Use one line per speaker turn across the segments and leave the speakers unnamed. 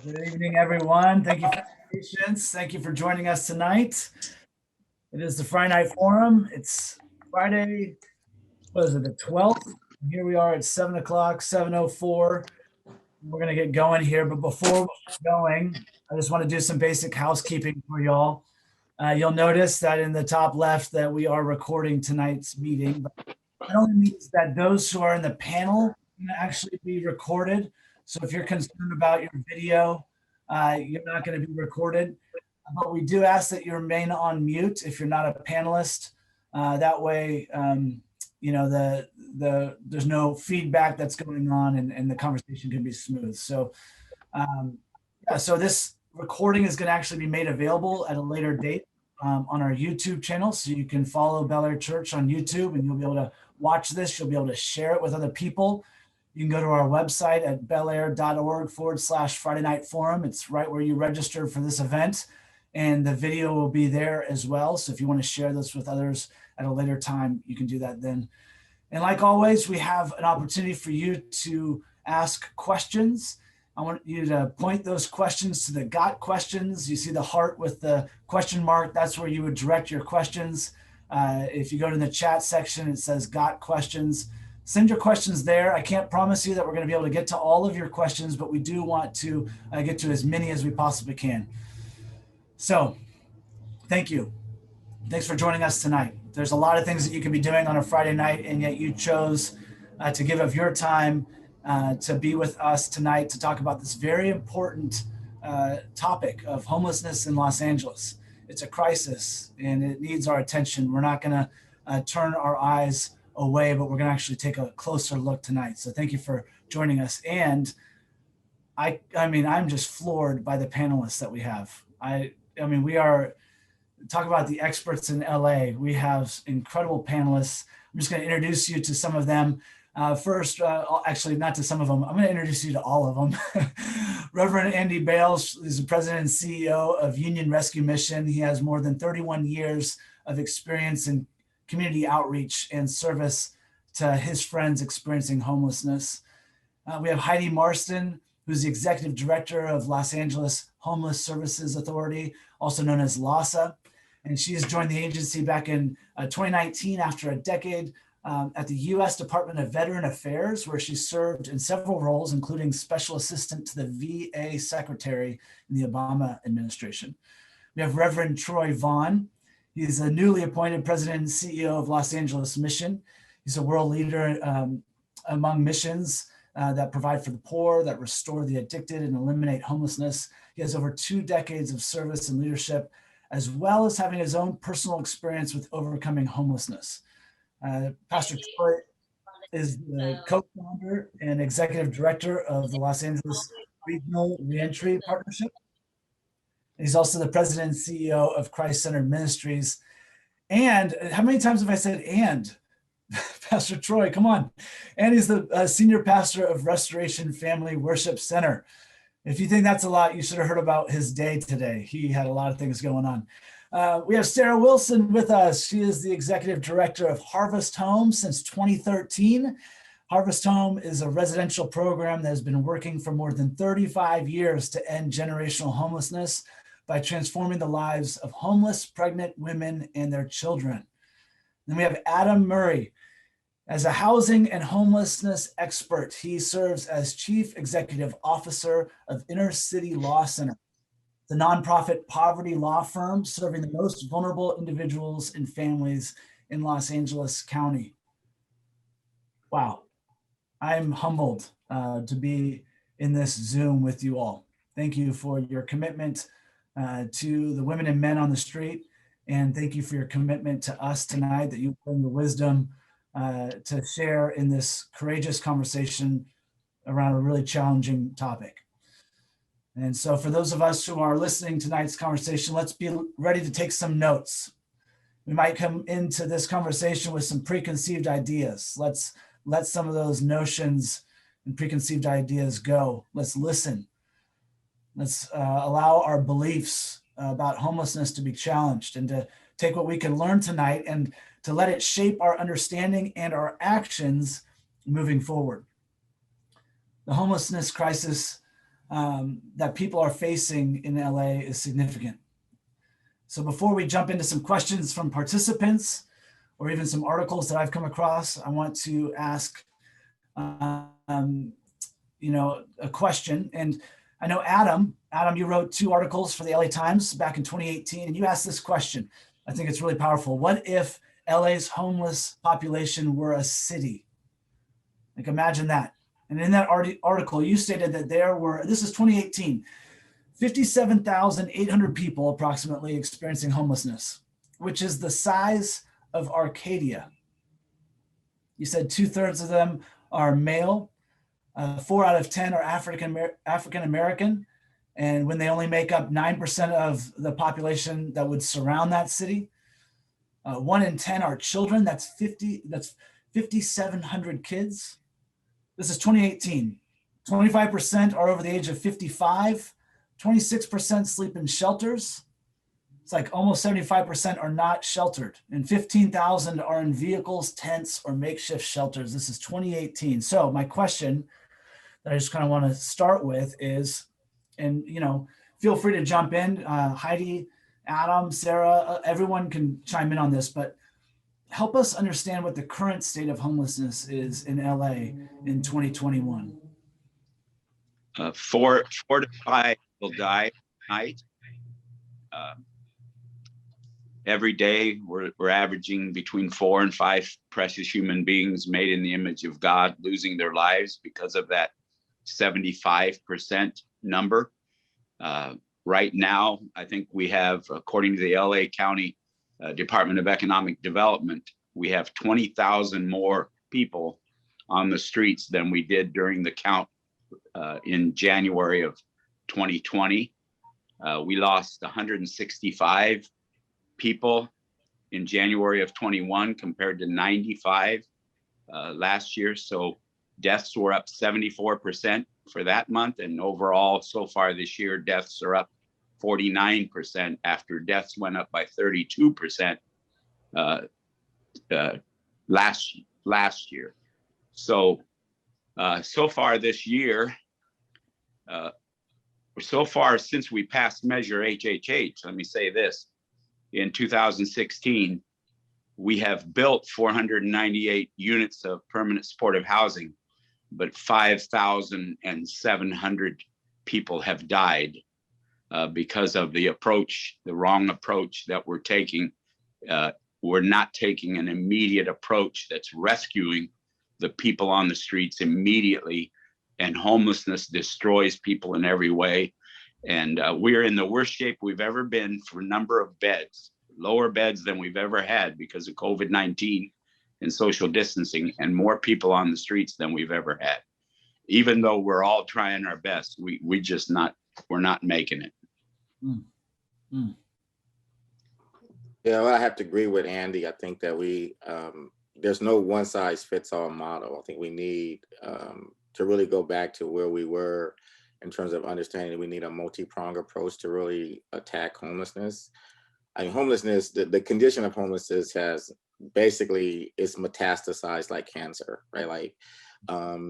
Good evening, everyone. Thank you for your patience. Thank you for joining us tonight. It is the Friday Night Forum. It's Friday, what is it, the 12th? Here we are at 7 o'clock, 7:04. We're going to get going here. But before we get going, I just want to do some basic housekeeping for y'all. You'll notice that in the top left that we are recording tonight's meeting. But that only means that those who are in the panel can actually be recorded. So if you're concerned about your video, you're not going to be recorded. But we do ask that you remain on mute if you're not a panelist. That way, there's no feedback that's going on and the conversation can be smooth. So, so this recording is going to actually be made available at a later date on our YouTube channel. So you can follow Bel Air Church on YouTube and you'll be able to watch this. You'll be able to share it with other people. You can go to our website at belair.org/Friday Night Forum. It's right where you registered for this event. And the video will be there as well. So if you want to share this with others at a later time, you can do that then. And like always, we have an opportunity for you to ask questions. I want you to point those questions to the Got Questions. You see the heart with the question mark. That's where you would direct your questions. If you go to the chat section, it says Got Questions. Send your questions there. I can't promise you that we're going to be able to get to all of your questions, but we do want to get to as many as we possibly can. So thank you. Thanks for joining us tonight. There's a lot of things that you can be doing on a Friday night, and yet you chose to give of your time to be with us tonight to talk about this very important topic of homelessness in Los Angeles. It's a crisis and it needs our attention. We're not going to turn our eyes away, but we're going to actually take a closer look tonight. So thank you for joining us. And I'm just floored by the panelists that we have. We are, talk about the experts in LA. We have incredible panelists. I'm just going to introduce you to some of them. First, actually not to some of them, I'm going to introduce you to all of them. Reverend Andy Bales is the president and CEO of Union Rescue Mission. He has more than 31 years of experience in community outreach and service to his friends experiencing homelessness. We have Heidi Marston, who's the executive director of Los Angeles Homeless Services Authority, also known as LAHSA. And she has joined the agency back in 2019 after a decade at the U.S. Department of Veteran Affairs, where she served in several roles, including special assistant to the VA secretary in the Obama administration. We have Reverend Troy Vaughan. He's a newly appointed president and CEO of Los Angeles Mission. He's a world leader among missions that provide for the poor, that restore the addicted and eliminate homelessness. He has over 2 decades of service and leadership, as well as having his own personal experience with overcoming homelessness. Pastor Troy is the co-founder and executive director of the Los Angeles Regional Reentry Partnership. He's also the president and CEO of Christ-Centered Ministries. And how many times have I said and? Pastor Troy, come on. And he's the senior pastor of Restoration Family Worship Center. If you think that's a lot, you should have heard about his day today. He had a lot of things going on. We have Sarah Wilson with us. She is the executive director of Harvest Home since 2013. Harvest Home is a residential program that has been working for more than 35 years to end generational homelessness by transforming the lives of homeless, pregnant women and their children. Then we have Adam Murray. As a housing and homelessness expert, he serves as Chief Executive Officer of Inner City Law Center, the nonprofit poverty law firm serving the most vulnerable individuals and families in Los Angeles County. Wow, I'm humbled to be in this Zoom with you all. Thank you for your commitment to the women and men on the street, and thank you for your commitment to us tonight, that you bring the wisdom to share in this courageous conversation around a really challenging topic. And so for those of us who are listening to tonight's conversation, let's be ready to take some notes. We might come into this conversation with some preconceived ideas. Let's let some of those notions and preconceived ideas go. Let's listen. Let's allow our beliefs about homelessness to be challenged and to take what we can learn tonight and to let it shape our understanding and our actions moving forward. The homelessness crisis that people are facing in LA is significant. So before we jump into some questions from participants or even some articles that I've come across, I want to ask, a question. And I know Adam, you wrote 2 articles for the LA Times back in 2018, and you asked this question. I think it's really powerful. What if LA's homeless population were a city? Like, imagine that. And in that article, you stated that there were, this is 2018, 57,800 people approximately experiencing homelessness, which is the size of Arcadia. You said 2/3 of them are male, 4 out of 10 are African American, and when they only make up 9% of the population that would surround that city, 1 in 10 are children. That's 5,700 kids. This is 2018. 25% are over the age of 55. 26% sleep in shelters. It's like almost 75% are not sheltered, and 15,000 are in vehicles, tents, or makeshift shelters. This is 2018. So my question that I just kind of want to start with is, and feel free to jump in, Heidi, Adam, Sarah, everyone can chime in on this, but help us understand what the current state of homelessness is in LA in 2021.
4 to 5 will die tonight. Every day we're averaging between 4 and 5 precious human beings made in the image of God losing their lives because of that 75% number. Right now, I think we have, according to the LA County Department of Economic Development, we have 20,000 more people on the streets than we did during the count in January of 2020. We lost 165 people in January of 21 compared to 95 last year. So deaths were up 74% for that month. And overall, so far this year, deaths are up 49% after deaths went up by 32% last year. So far this year, so far since we passed Measure HHH, let me say this, in 2016, we have built 498 units of permanent supportive housing, but 5,700 people have died because of the wrong approach that we're taking. We're not taking an immediate approach that's rescuing the people on the streets immediately, and homelessness destroys people in every way. And we're in the worst shape we've ever been for number of beds, lower beds than we've ever had because of COVID-19 and social distancing, and more people on the streets than we've ever had. Even though we're all trying our best, we're not making it.
Yeah, well, I have to agree with Andy. I think that there's no one size fits all model. I think we need to really go back to where we were in terms of understanding we need a multi-pronged approach to really attack homelessness. I mean, homelessness, the condition of homelessness it's metastasized like cancer, right? Like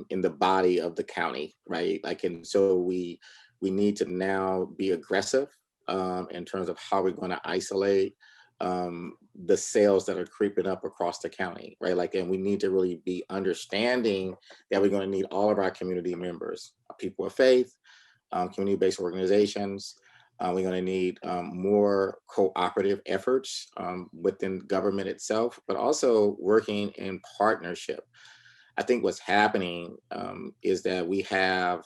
in the body of the county, right? And so we need to now be aggressive in terms of how we're going to isolate the cells that are creeping up across the county, right? And we need to really be understanding that we're going to need all of our community members, people of faith, community-based organizations. We're going to need more cooperative efforts within government itself, but also working in partnership. I think what's happening is that we have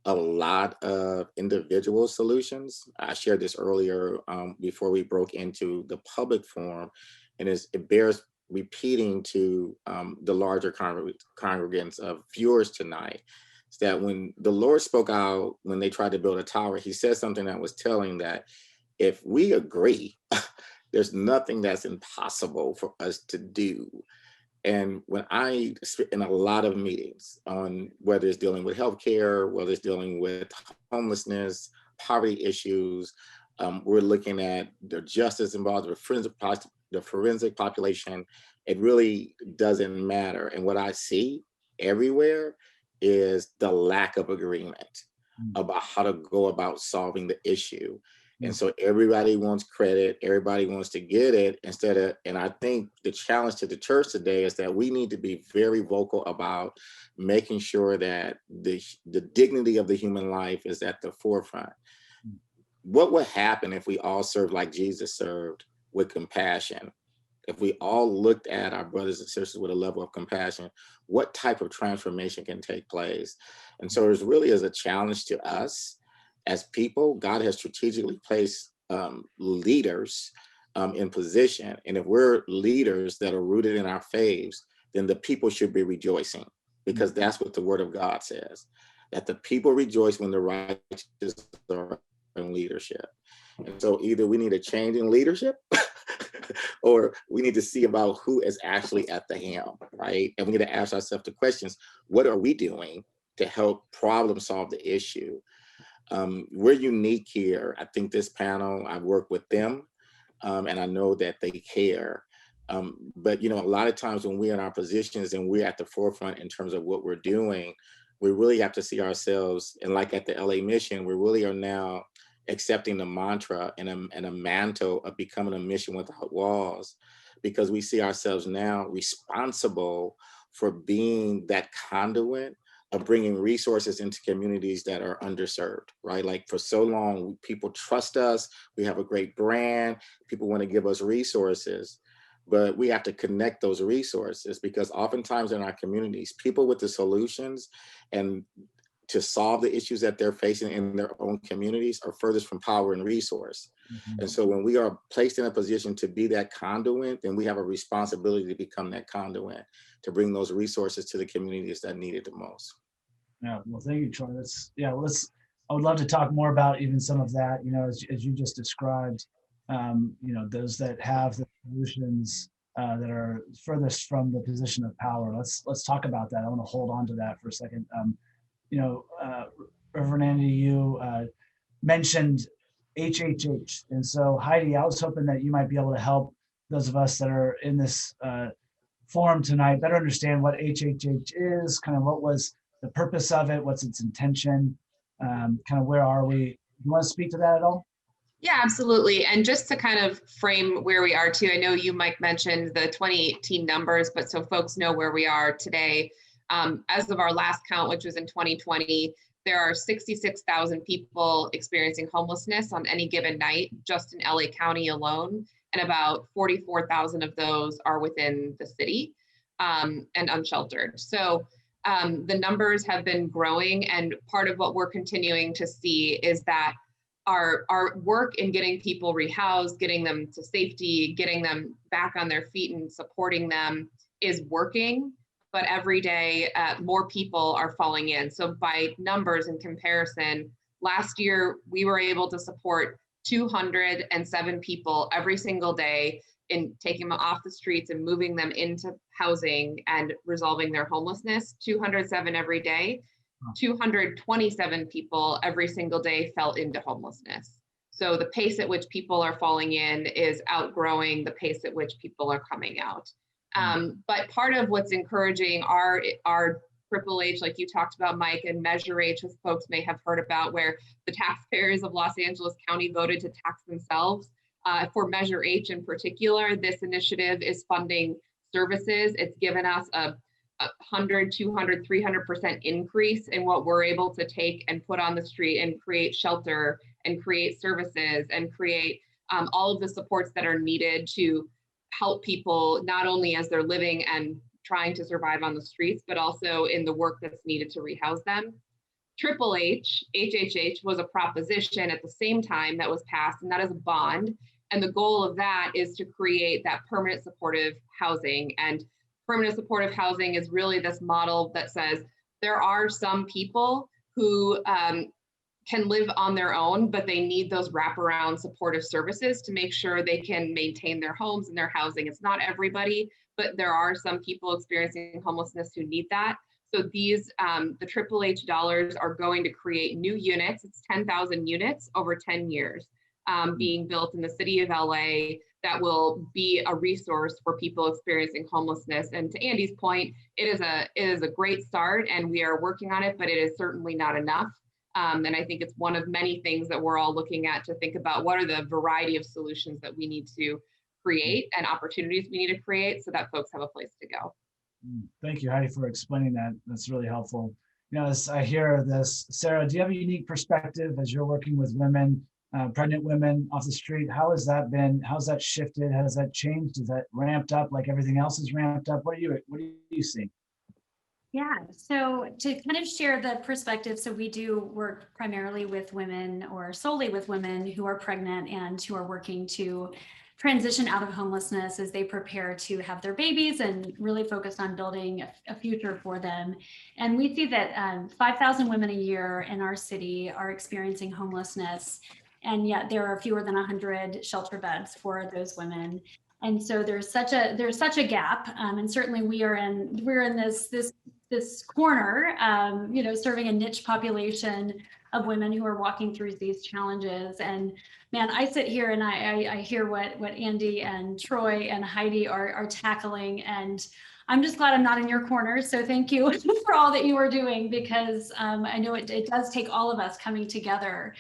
a lot of individual solutions. I shared this earlier before we broke into the public forum, and it bears repeating to the larger congregants of viewers tonight, is that when the Lord spoke out, when they tried to build a tower, he said something that was telling that if we agree, there's nothing that's impossible for us to do. And when I sit in a lot of meetings on whether it's dealing with healthcare, whether it's dealing with homelessness, poverty issues, we're looking at the justice involved, the forensic population. It really doesn't matter. And what I see everywhere is the lack of agreement. about how to go about solving the issue. And so everybody wants credit, everybody wants to get it and I think the challenge to the church today is that we need to be very vocal about making sure that the dignity of the human life is at the forefront. What would happen if we all served like Jesus served, with compassion? If we all looked at our brothers and sisters with a level of compassion, what type of transformation can take place? And so there's really is a challenge to us as people. God has strategically placed leaders in position. And if we're leaders that are rooted in our faiths, then the people should be rejoicing, because that's what the word of God says, that the people rejoice when the righteous are in leadership. And so either we need a change in leadership or we need to see about who is actually at the helm, right? And we need to ask ourselves the questions: what are we doing to help problem solve the issue? We're unique here. I think this panel, I've worked with them, and I know that they care. But, a lot of times when we're in our positions and we're at the forefront in terms of what we're doing, we really have to see ourselves, and like at the LA mission, we really are now accepting the mantra and a mantle of becoming a mission without walls, because we see ourselves now responsible for being that conduit of bringing resources into communities that are underserved, right? Like for so long, people trust us, we have a great brand, people want to give us resources, but we have to connect those resources, because oftentimes in our communities, people with the solutions and to solve the issues that they're facing in their own communities are furthest from power and resource. And so when we are placed in a position to be that conduit, then we have a responsibility to become that conduit, to bring those resources to the communities that need it the most.
Yeah, well, thank you, Troy. I would love to talk more about even some of that, as you just described, those that have the solutions that are furthest from the position of power. Let's talk about that. I want to hold on to that for a second. Reverend Andy, you mentioned HHH. And so Heidi, I was hoping that you might be able to help those of us that are in this forum tonight better understand what HHH is, kind of what was the purpose of it, what's its intention, kind of where are we? You want to speak to that at all?
Yeah, absolutely. And just to kind of frame where we are too, I know you, Mike, mentioned the 2018 numbers, but so folks know where we are today. As of our last count, which was in 2020, there are 66,000 people experiencing homelessness on any given night, just in LA County alone. And about 44,000 of those are within the city and unsheltered. So the numbers have been growing. And part of what we're continuing to see is that our work in getting people rehoused, getting them to safety, getting them back on their feet and supporting them is working. But every day, more people are falling in. So by numbers in comparison, last year, we were able to support 207 people every single day in taking them off the streets and moving them into housing and resolving their homelessness. 207 every day. 227 people every single day fell into homelessness. So the pace at which people are falling in is outgrowing the pace at which people are coming out. But part of what's encouraging our Triple H, like you talked about, Mike, and Measure H, which folks may have heard about, where the taxpayers of Los Angeles County voted to tax themselves. For Measure H in particular, this initiative is funding services. It's given us a 100, 200, 300% increase in what we're able to take and put on the street and create shelter and create services and create all of the supports that are needed to help people, not only as they're living and trying to survive on the streets, but also in the work that's needed to rehouse them. Triple H, HHH, was a proposition at the same time that was passed, and that is a bond. And the goal of that is to create that permanent supportive housing. And permanent supportive housing is really this model that says there are some people who can live on their own, but they need those wraparound supportive services to make sure they can maintain their homes and their housing. It's not everybody, but there are some people experiencing homelessness who need that. So these, the Triple H dollars are going to create new units. It's 10,000 units over 10 years being built in the city of LA that will be a resource for people experiencing homelessness. And to Andy's point, it is a great start and we are working on it, but it is certainly not enough. And I think it's one of many things that we're all looking at to think about what are the variety of solutions that we need to create and opportunities we need to create so that folks have a place to go.
Thank you, Heidi, for explaining that. That's really helpful. You know, as I hear this, Sarah, do you have a unique perspective as you're working with women, pregnant women off the street? How has that been? How's that shifted? Has that changed? Is that ramped up like everything else is ramped up? What do you see?
Yeah, so to kind of share the perspective, so we do work primarily with women or solely with women who are pregnant and who are working to transition out of homelessness as they prepare to have their babies and really focused on building a future for them. And we see that 5,000 women a year in our city are experiencing homelessness, and yet there are fewer than 100 shelter beds for those women. And so there's such a gap, and certainly we're in this corner, you know, serving a niche population of women who are walking through these challenges. And man, I sit here and I hear what Andy and Troy and Heidi are tackling, and I'm just glad I'm not in your corner. So thank you for all that you are doing, because I know it does take all of us coming together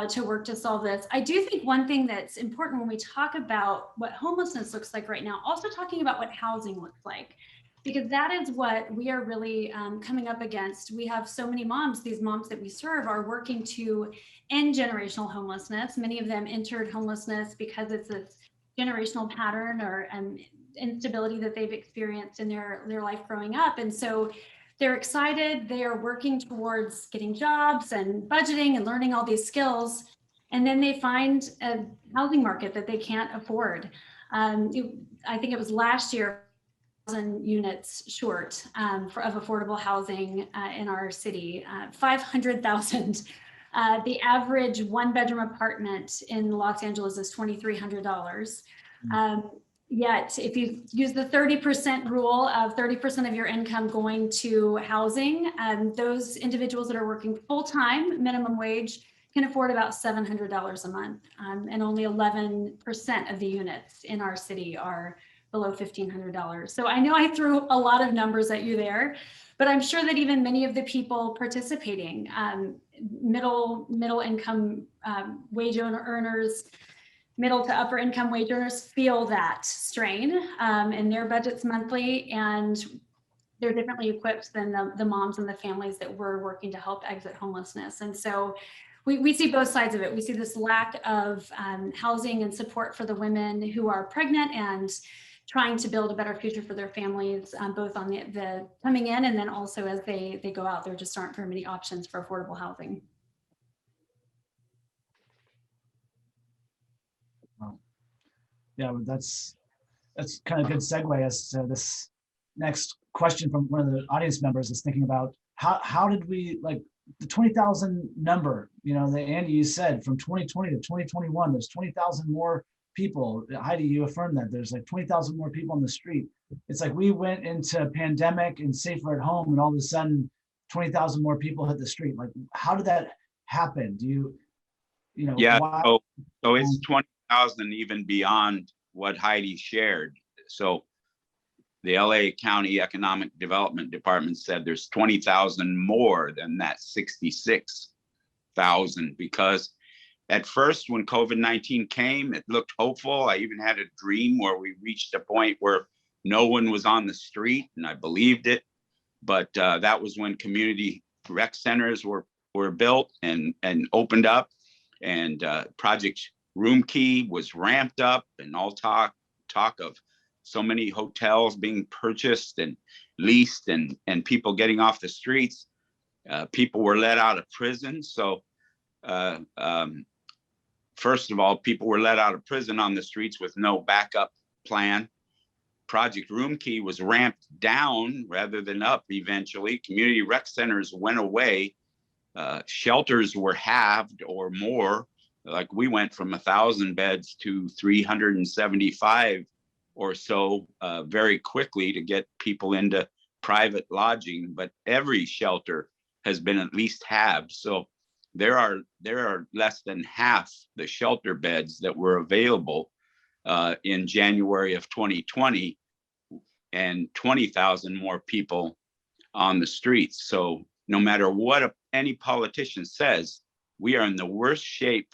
to work to solve this. I do think one thing that's important when we talk about what homelessness looks like right now, also talking about what housing looks like, because that is what we are really coming up against. We have so many moms, these moms that we serve are working to end generational homelessness. Many of them entered homelessness because it's a generational pattern or instability that they've experienced in their life growing up. And so they're excited, they are working towards getting jobs and budgeting and learning all these skills. And then they find a housing market that they can't afford. I think it was last year, units short of affordable housing in our city, 500,000. The average one-bedroom apartment in Los Angeles is $2,300. Yet, if you use the 30% rule of 30% of your income going to housing, those individuals that are working full-time, minimum wage, can afford about $700 a month, and only 11% of the units in our city are below $1,500. So I know I threw a lot of numbers at you there, but I'm sure that even many of the people participating, middle income wage earners, middle to upper income wage earners, feel that strain in their budgets monthly, and they're differently equipped than the moms and the families that we're working to help exit homelessness. And so we see both sides of it. We see this lack of housing and support for the women who are pregnant and trying to build a better future for their families, both on the coming in, and then also as they go out. There just aren't very many options for affordable housing.
Yeah, that's kind of good segue as to this next question from one of the audience members is thinking about how did we, like, the 20,000 number, you know, that Andy, you said from 2020 to 2021, there's 20,000 more people. Heidi, you affirmed that there's like 20,000 more people on the street. It's like we went into a pandemic and safer at home, and all of a sudden 20,000 more people hit the street. Like, how did that happen? Do you know?
Yeah,
why?
so it's 20,000 even beyond what Heidi shared. So the LA County Economic Development Department said there's 20,000 more than that 66,000, because at first when COVID-19 came, it looked hopeful. I even had a dream where we reached a point where no one was on the street, and I believed it. But that was when community rec centers were built and opened up, and Project Room Key was ramped up, and all talk of so many hotels being purchased and leased, and people getting off the streets. People were let out of prison. So first of all, people were let out of prison on the streets with no backup plan. Project Room Key was ramped down rather than up eventually. Community rec centers went away. Shelters were halved or more. Like, we went from 1,000 beds to 375 or so very quickly to get people into private lodging, but every shelter has been at least halved. So there are less than half the shelter beds that were available in January of 2020, and 20,000 more people on the streets. So no matter what any politician says, we are in the worst shape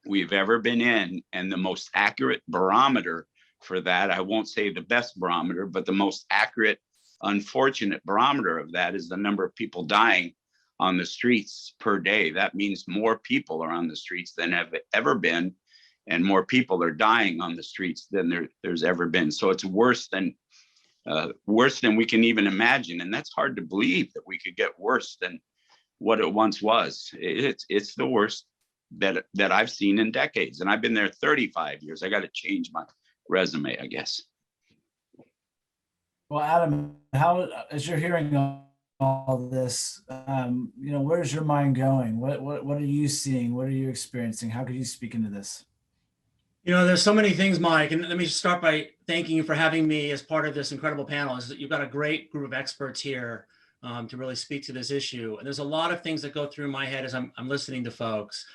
we've ever been in. And the most accurate barometer for that, I won't say the best barometer, but the most accurate, unfortunate barometer of that is the number of people dying on the streets per day. That means more people are on the streets than have ever been, and more people are dying on the streets than there's ever been. So it's worse than we can even imagine. And that's hard to believe, that we could get worse than what it once was. It's the worst that I've seen in decades. And I've been there 35 years. I got to change my resume, I guess.
Well, Adam, how, as you're hearing all this, where's your mind going? What are you seeing? What are you experiencing? How could you speak into this?
There's so many things, Mike, and let me just start by thanking you for having me as part of this incredible panel. Is that you've got a great group of experts here to really speak to this issue. And there's a lot of things that go through my head as I'm listening to folks.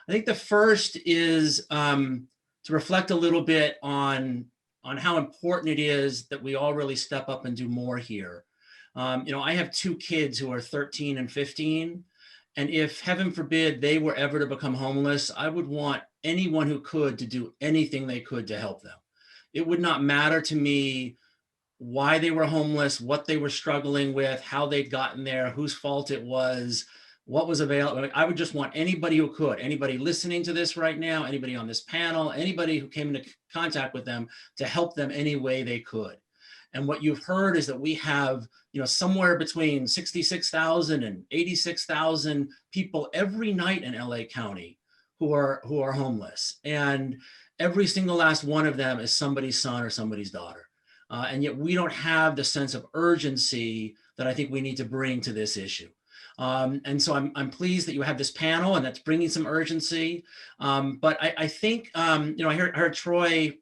I think the first is to reflect a little bit on how important it is that we all really step up and do more here. I have two kids who are 13 and 15. And if, heaven forbid, they were ever to become homeless, I would want anyone who could to do anything they could to help them. It would not matter to me why they were homeless, what they were struggling with, how they'd gotten there, whose fault it was, what was available. I would just want anybody who could, anybody listening to this right now, anybody on this panel, anybody who came into contact with them, to help them any way they could. And what you've heard is that we have, somewhere between 66,000 and 86,000 people every night in LA County who are homeless. And every single last one of them is somebody's son or somebody's daughter. And yet we don't have the sense of urgency that I think we need to bring to this issue. And so I'm pleased that you have this panel and that's bringing some urgency. But I think, I heard Troy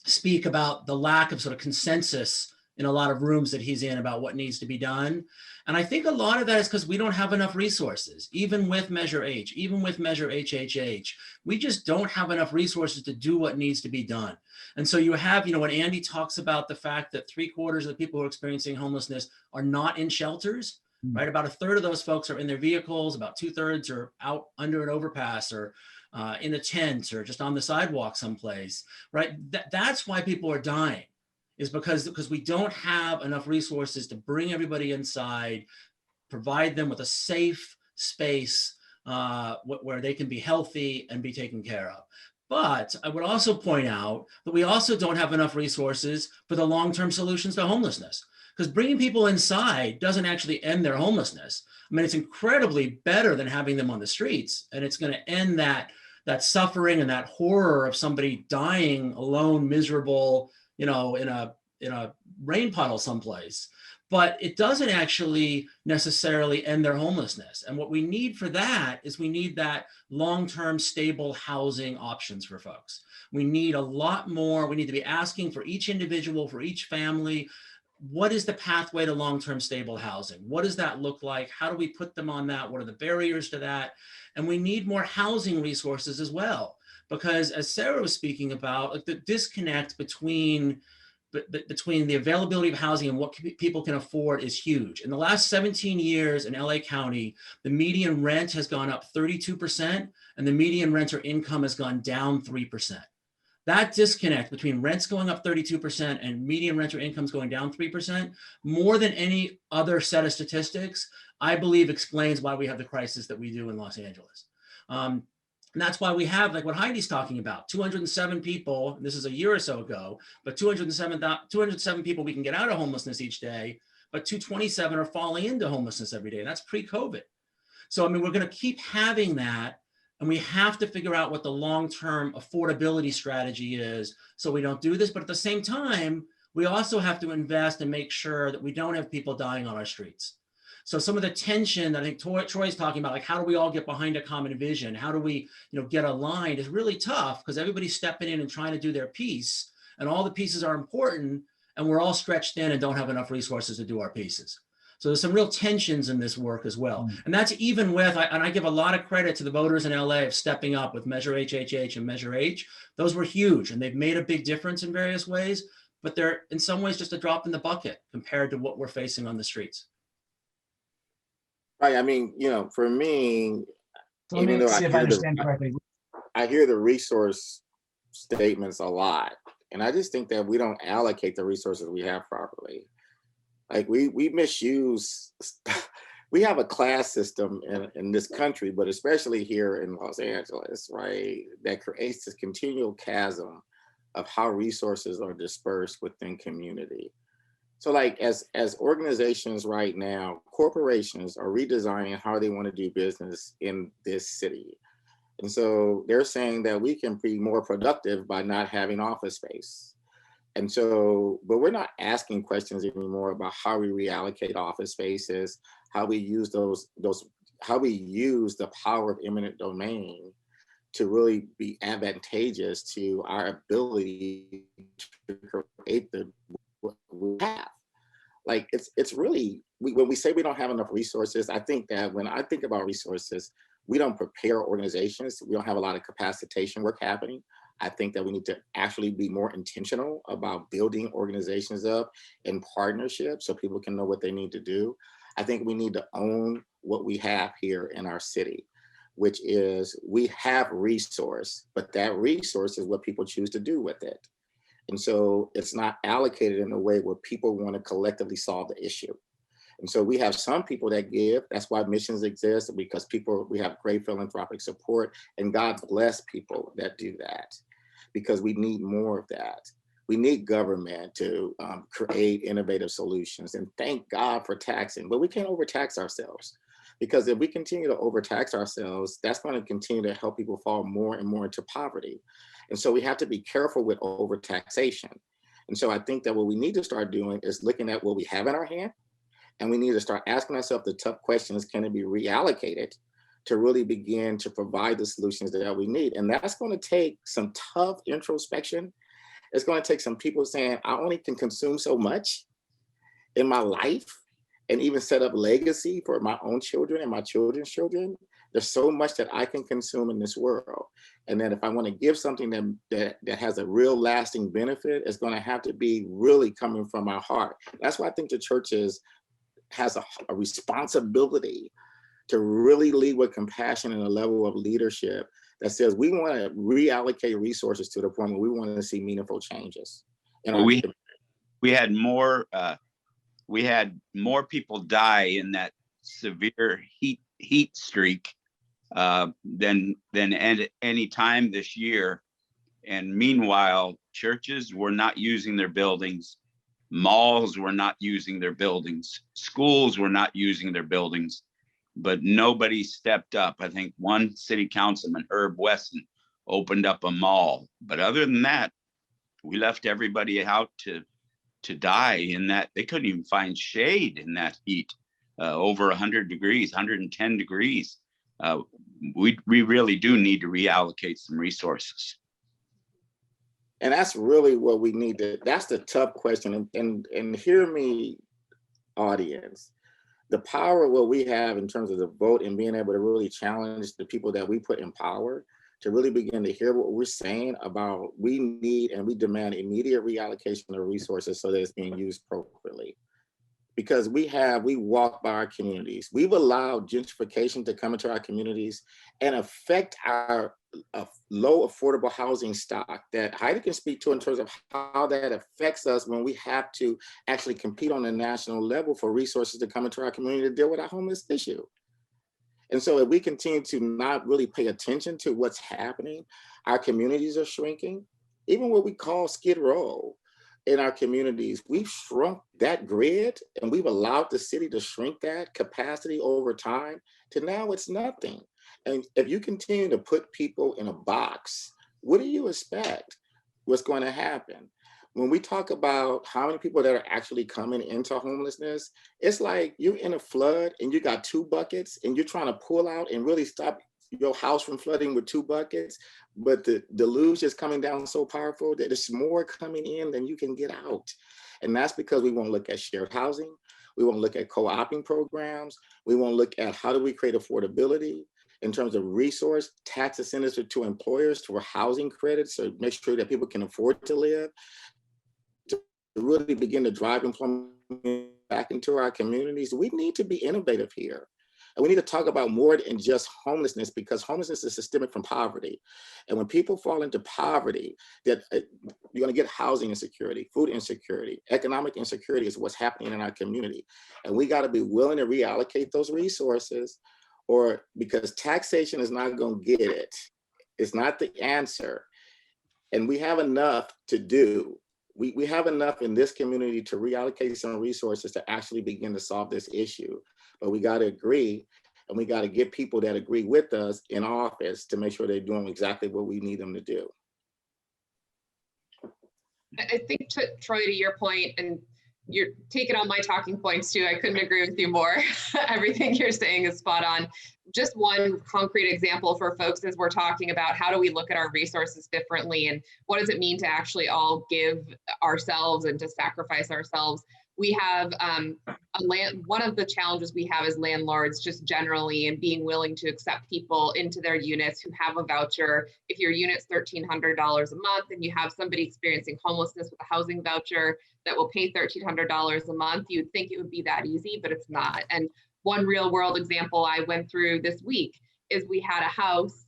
speak about the lack of sort of consensus in a lot of rooms that he's in about what needs to be done. And I think a lot of that is because we don't have enough resources, even with Measure H, even with Measure HHH. We just don't have enough resources to do what needs to be done. And so you have, when Andy talks about the fact that 3/4 of the people who are experiencing homelessness are not in shelters, right? About 1/3 of those folks are in their vehicles, about 2/3 are out under an overpass or in a tent or just on the sidewalk someplace, right? That's why people are dying, is because we don't have enough resources to bring everybody inside, provide them with a safe space where they can be healthy and be taken care of. But I would also point out that we also don't have enough resources for the long-term solutions to homelessness, because bringing people inside doesn't actually end their homelessness. I mean, it's incredibly better than having them on the streets, and it's going to end that suffering and that horror of somebody dying alone, miserable, in a rain puddle someplace. But it doesn't actually necessarily end their homelessness. And what we need for that is we need that long-term stable housing options for folks. We need a lot more. We need to be asking for each individual, for each family, what is the pathway to long-term stable housing? What does that look like? How do we put them on that? What are the barriers to that? And we need more housing resources as well, because as Sarah was speaking about, like the disconnect between the availability of housing and what people can afford is huge. In the last 17 years in LA County, the median rent has gone up 32% and the median renter income has gone down 3%. That disconnect between rents going up 32% and median renter incomes going down 3%, more than any other set of statistics, I believe explains why we have the crisis that we do in Los Angeles. And that's why we have, like what Heidi's talking about, 207 people, and this is a year or so ago, but 207 people we can get out of homelessness each day, but 227 are falling into homelessness every day. And that's pre-COVID. So, I mean, we're going to keep having that. And we have to figure out what the long-term affordability strategy is so we don't do this. But at the same time, we also have to invest and make sure that we don't have people dying on our streets. So some of the tension that I think Troy's talking about, like how do we all get behind a common vision? How do we get aligned is really tough because everybody's stepping in and trying to do their piece. And all the pieces are important. And we're all stretched thin and don't have enough resources to do our pieces. So there's some real tensions in this work as well. And that's even with, and I give a lot of credit to the voters in LA of stepping up with Measure HHH and Measure H. Those were huge and they've made a big difference in various ways, but they're in some ways just a drop in the bucket compared to what we're facing on the streets.
Right. I mean, for me,
So let
even
me
though
see if I understand correctly.
I hear the resource statements a lot, and I just think that we don't allocate the resources we have properly. Like we misuse. We have a class system in this country, but especially here in Los Angeles, right, that creates this continual chasm of how resources are dispersed within community. So like as organizations right now, corporations are redesigning how they want to do business in this city. And so they're saying that we can be more productive by not having office space. And so, but we're not asking questions anymore about how we reallocate office spaces, how we use how we use the power of eminent domain to really be advantageous to our ability to create what we have. Like it's really when we say we don't have enough resources, I think that when I think about resources, we don't prepare organizations. We don't have a lot of capacitation work happening. I think that we need to actually be more intentional about building organizations up in partnership so people can know what they need to do. I think we need to own what we have here in our city, which is we have resource, but that resource is what people choose to do with it. And so it's not allocated in a way where people want to collectively solve the issue. And so we have some people that give. That's why missions exist, because we have great philanthropic support, and God bless people that do that, because we need more of that. We need government to create innovative solutions, and thank God for taxing, but we can't overtax ourselves, because if we continue to overtax ourselves, that's going to continue to help people fall more and more into poverty. And so we have to be careful with overtaxation. And so I think that what we need to start doing is looking at what we have in our hand, and we need to start asking ourselves the tough questions: can it be reallocated to really begin to provide the solutions that we need? And that's going to take some tough introspection. It's going to take some people saying, I only can consume so much in my life, and even set up legacy for my own children and my children's children. There's so much that I can consume in this world. And then if I want to give something that has a real lasting benefit, it's going to have to be really coming from my heart. That's why I think the church has a responsibility to really lead with compassion and a level of leadership that says we want to reallocate resources to the point where we want to see meaningful changes. And
we had more people die in that severe heat streak than any time this year. And meanwhile, churches were not using their buildings. Malls were not using their buildings. Schools were not using their buildings, but nobody stepped up. I think one city councilman, Herb Wesson, opened up a mall. But other than that, we left everybody out to die in that. They couldn't even find shade in that heat, over 100 degrees, 110 degrees. We really do need to reallocate some resources.
And that's really what we need to, that's the tough question. And hear me, audience, the power of what we have in terms of the vote and being able to really challenge the people that we put in power to really begin to hear what we're saying about we need and we demand immediate reallocation of resources so that it's being used appropriately. Because we walk by our communities. We've allowed gentrification to come into our communities and affect our low affordable housing stock that Heidi can speak to in terms of how that affects us when we have to actually compete on a national level for resources to come into our community to deal with our homeless issue. And so if we continue to not really pay attention to what's happening, our communities are shrinking. Even what we call Skid Row in our communities, we've shrunk that grid, and we've allowed the city to shrink that capacity over time to now it's nothing. And if you continue to put people in a box, what do you expect what's going to happen? When we talk about how many people that are actually coming into homelessness, it's like you're in a flood and you got 2 buckets and you're trying to pull out and really stop your house from flooding with 2 buckets, but the deluge is coming down so powerful that there's more coming in than you can get out. And that's because we want to look at shared housing. We want to look at co-oping programs. We want to look at how do we create affordability in terms of resource, tax incentives to employers for housing credits, so make sure that people can afford to live, to really begin to drive employment back into our communities. We need to be innovative here. And we need to talk about more than just homelessness, because homelessness is systemic from poverty. And when people fall into poverty, that you're going to get housing insecurity, food insecurity, economic insecurity is what's happening in our community. And we got to be willing to reallocate those resources, or because taxation is not going to get it. It's not the answer. And we have enough to do. We have enough in this community to reallocate some resources to actually begin to solve this issue. But we got to agree, and we got to get people that agree with us in office to make sure they're doing exactly what we need them to do.
I think, Troy, to your point, and you're taking on my talking points too. I couldn't agree with you more. Everything you're saying is spot on. Just one concrete example for folks as we're talking about how do we look at our resources differently, and what does it mean to actually all give ourselves and to sacrifice ourselves. We have one of the challenges we have as landlords just generally, and being willing to accept people into their units who have a voucher. If your unit's $1,300 a month and you have somebody experiencing homelessness with a housing voucher that will pay $1,300 a month, you'd think it would be that easy, but it's not. And one real world example I went through this week is we had a house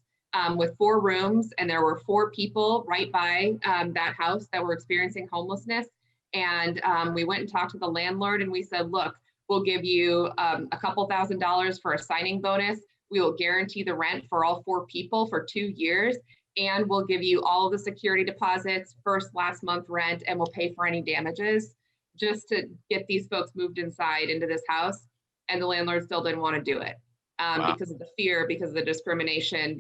with 4 rooms, and there were 4 people right by that house that were experiencing homelessness. And we went and talked to the landlord, and we said, look, we'll give you a couple $1,000s for a signing bonus. We will guarantee the rent for all 4 people for 2 years. And we'll give you all of the security deposits, last month rent, and we'll pay for any damages, just to get these folks moved inside into this house. And the landlord still didn't want to do it because of the fear, because of the discrimination,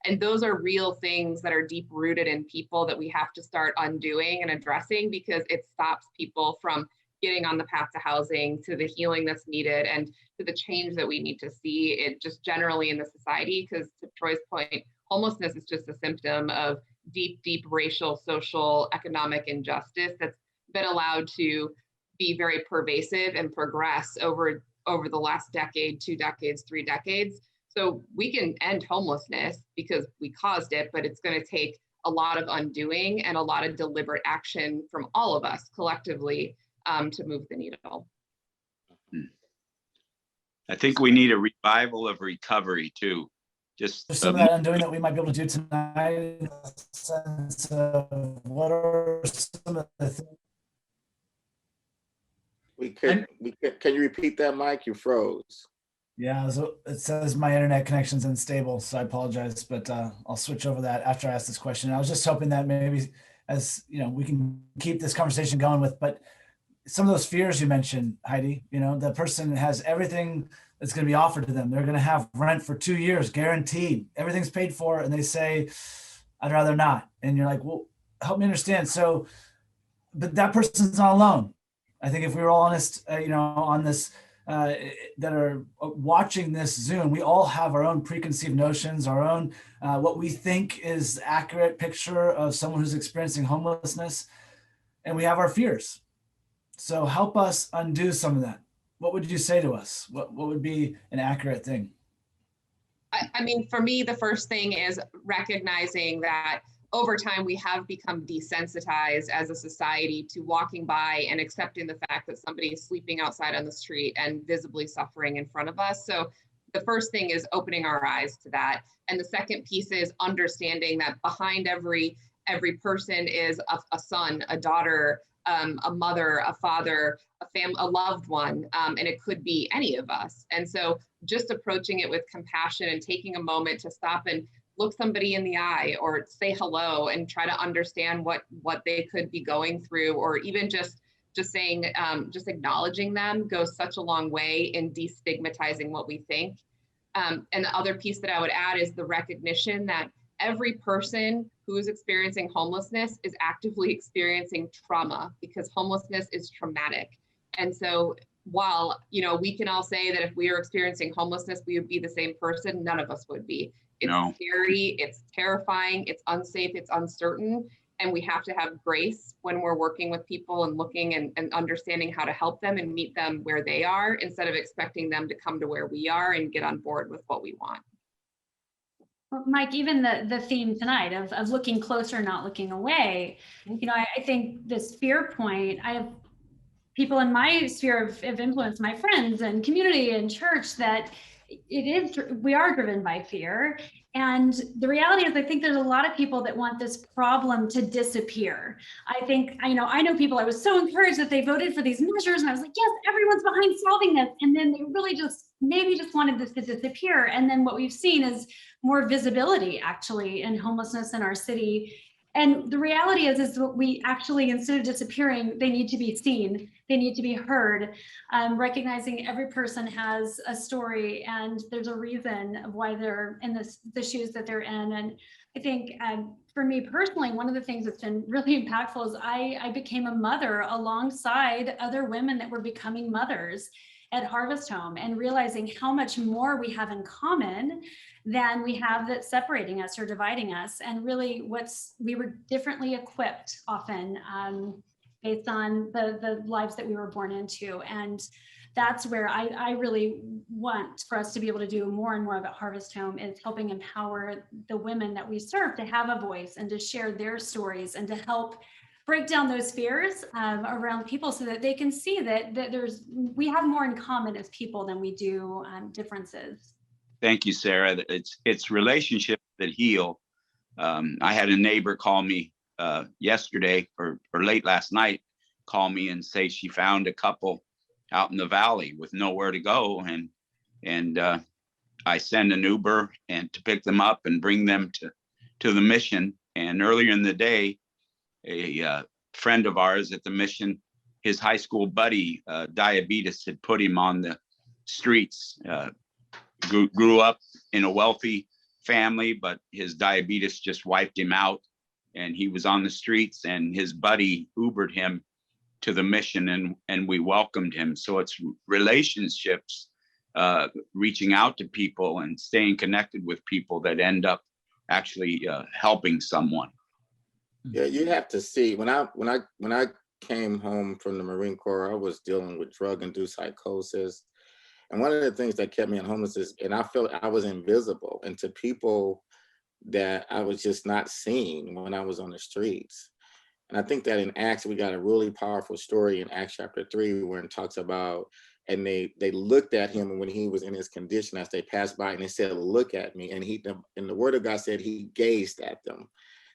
and those are real things that are deep rooted in people that we have to start undoing and addressing, because it stops people from getting on the path to housing, to the healing that's needed, and to the change that we need to see it just generally in the society. Because to Troy's point, homelessness is just a symptom of deep, deep racial, social, economic injustice that's been allowed to be very pervasive and progress over the last decade, 2 decades, 3 decades. So we can end homelessness because we caused it, but it's going to take a lot of undoing and a lot of deliberate action from all of us collectively to move the needle.
I think we need a revival of recovery too. Just
There's some of that undoing that we might be able to do tonight, in the sense of what are some of the things.
Can you repeat that, Mike? You froze.
Yeah, so it says my internet connection's unstable, so I apologize, but I'll switch over that after I ask this question. I was just hoping that maybe, as you know, we can keep this conversation going with, but some of those fears you mentioned, Heidi, the person has everything that's going to be offered to them. They're going to have rent for 2 years, guaranteed. Everything's paid for, and they say, I'd rather not. And you're like, well, help me understand. So, but that person's not alone. I think if we were all honest, on this, that are watching this Zoom, we all have our own preconceived notions, our own, what we think is accurate picture of someone who's experiencing homelessness, and we have our fears. So help us undo some of that. What would you say to us? What would be an accurate thing?
I mean, for me, the first thing is recognizing that over time, we have become desensitized as a society to walking by and accepting the fact that somebody is sleeping outside on the street and visibly suffering in front of us. So the first thing is opening our eyes to that. And the second piece is understanding that behind every person is a son, a daughter, a mother, a father, a loved one, and it could be any of us. And so just approaching it with compassion and taking a moment to stop and look somebody in the eye or say hello and try to understand what they could be going through, or even just saying, just acknowledging them goes such a long way in destigmatizing what we think. And the other piece that I would add is the recognition that every person who is experiencing homelessness is actively experiencing trauma, because homelessness is traumatic. And so while, we can all say that if we are experiencing homelessness, we would be the same person, none of us would be. It's scary, it's terrifying, it's unsafe, it's uncertain. And we have to have grace when we're working with people and looking and understanding how to help them and meet them where they are, instead of expecting them to come to where we are and get on board with what we want.
Well, Mike, even the theme tonight of looking closer, not looking away, I think this fear point, I have people in my sphere of influence, my friends and community and church, that we are driven by fear. And the reality is, I think there's a lot of people that want this problem to disappear. I know people, I was so encouraged that they voted for these measures, and I was like, yes, everyone's behind solving this. And then they really maybe just wanted this to disappear. And then what we've seen is more visibility actually in homelessness in our city. And the reality is that we actually, instead of disappearing, they need to be seen, they need to be heard, recognizing every person has a story and there's a reason of why they're in the shoes that they're in. And I think for me personally, one of the things that's been really impactful is I became a mother alongside other women that were becoming mothers at Harvest Home, and realizing how much more we have in common than we have that's separating us or dividing us. And really we were differently equipped often based on the lives that we were born into. And that's where I really want for us to be able to do more and more of at Harvest Home, is helping empower the women that we serve to have a voice and to share their stories and to help break down those fears around people, so that they can see that we have more in common as people than we do differences.
Thank you, Sarah. It's relationships that heal. I had a neighbor call me yesterday or late last night, call me and say she found a couple out in the valley with nowhere to go, and I send an Uber and to pick them up and bring them to the mission. And earlier in the day, a friend of ours at the mission, his high school buddy, diabetes had put him on the streets. Grew up in a wealthy family, but his diabetes just wiped him out, and he was on the streets, and his buddy Ubered him to the mission, and we welcomed him. So it's relationships, reaching out to people and staying connected with people that end up actually helping someone.
Yeah, you have to see, when I came home from the Marine Corps, I was dealing with drug-induced psychosis. And one of the things that kept me in homelessness, and I felt I was invisible, and to people that I was just not seeing when I was on the streets. And I think that in Acts, we got a really powerful story in Acts chapter 3, where it talks about, and they looked at him when he was in his condition as they passed by, and they said, look at me. And the word of God said he gazed at them.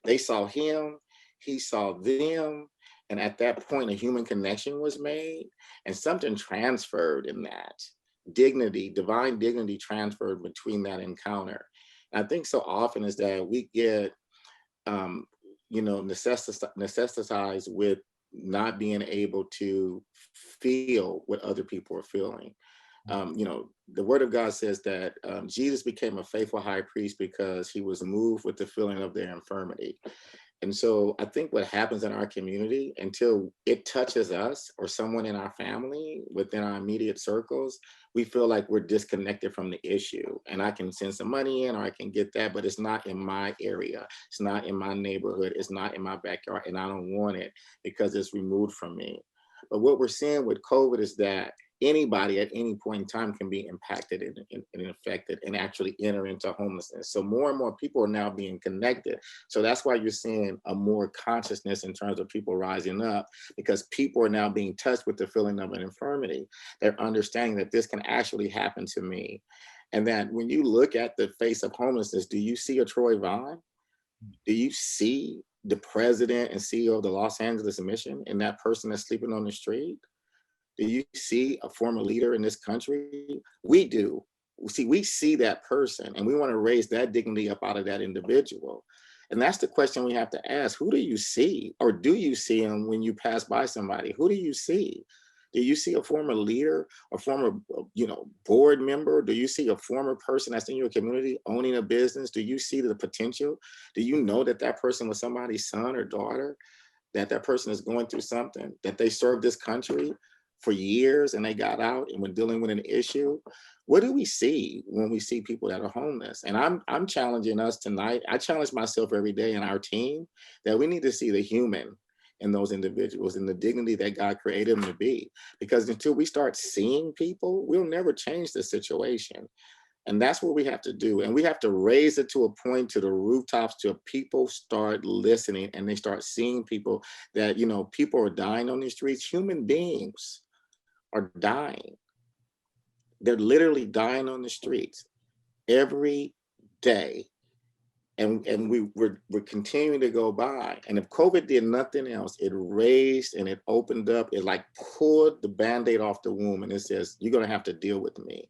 They saw him, he saw them. And at that point, a human connection was made, and something transferred in that. Dignity, divine dignity transferred between that encounter. And I think so often is that we get, necessitized with not being able to feel what other people are feeling. The word of God says that Jesus became a faithful high priest because he was moved with the feeling of their infirmity. And so I think what happens in our community, until it touches us or someone in our family within our immediate circles, we feel like we're disconnected from the issue. And I can send some money in, or I can get that, but it's not in my area. It's not in my neighborhood. It's not in my backyard, and I don't want it because it's removed from me. But what we're seeing with COVID is that anybody at any point in time can be impacted and affected and actually enter into homelessness. So more and more people are now being connected. So that's why you're seeing a more consciousness in terms of people rising up, because people are now being touched with the feeling of an infirmity. They're understanding that this can actually happen to me. And that when you look at the face of homelessness, do you see a Troy Vaughan? Do you see the president and CEO of the Los Angeles Mission and that person that's sleeping on the street? Do you see a former leader in this country? We do. We see that person, and we want to raise that dignity up out of that individual. And that's the question we have to ask. Who do you see? Or do you see them when you pass by somebody? Who do you see? Do you see a former leader, a former board member? Do you see a former person that's in your community owning a business? Do you see the potential? Do you know that that person was somebody's son or daughter? That that person is going through something? That they served this country for years and they got out and were dealing with an issue? What do we see when we see people that are homeless? And I'm challenging us tonight. I challenge myself every day in our team that we need to see the human in those individuals and the dignity that God created them to be. Because until we start seeing people, we'll never change the situation. And that's what we have to do. And we have to raise it to a point, to the rooftops, till people start listening and they start seeing people that, people are dying on these streets. Human beings are dying. They're literally dying on the streets every day. And we're continuing to go by. And if COVID did nothing else, it raised and it opened up, it like pulled the Band-Aid off the wound, and it says, you're gonna have to deal with me,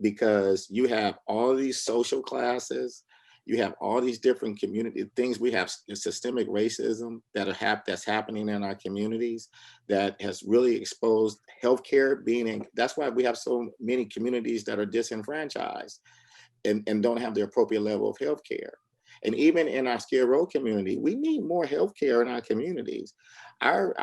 because you have all these social classes, you have all these different community things. We have systemic racism that's happening in our communities that has really exposed healthcare that's why we have so many communities that are disenfranchised and don't have the appropriate level of healthcare. And even in our Skid Row community, we need more healthcare in our communities. Our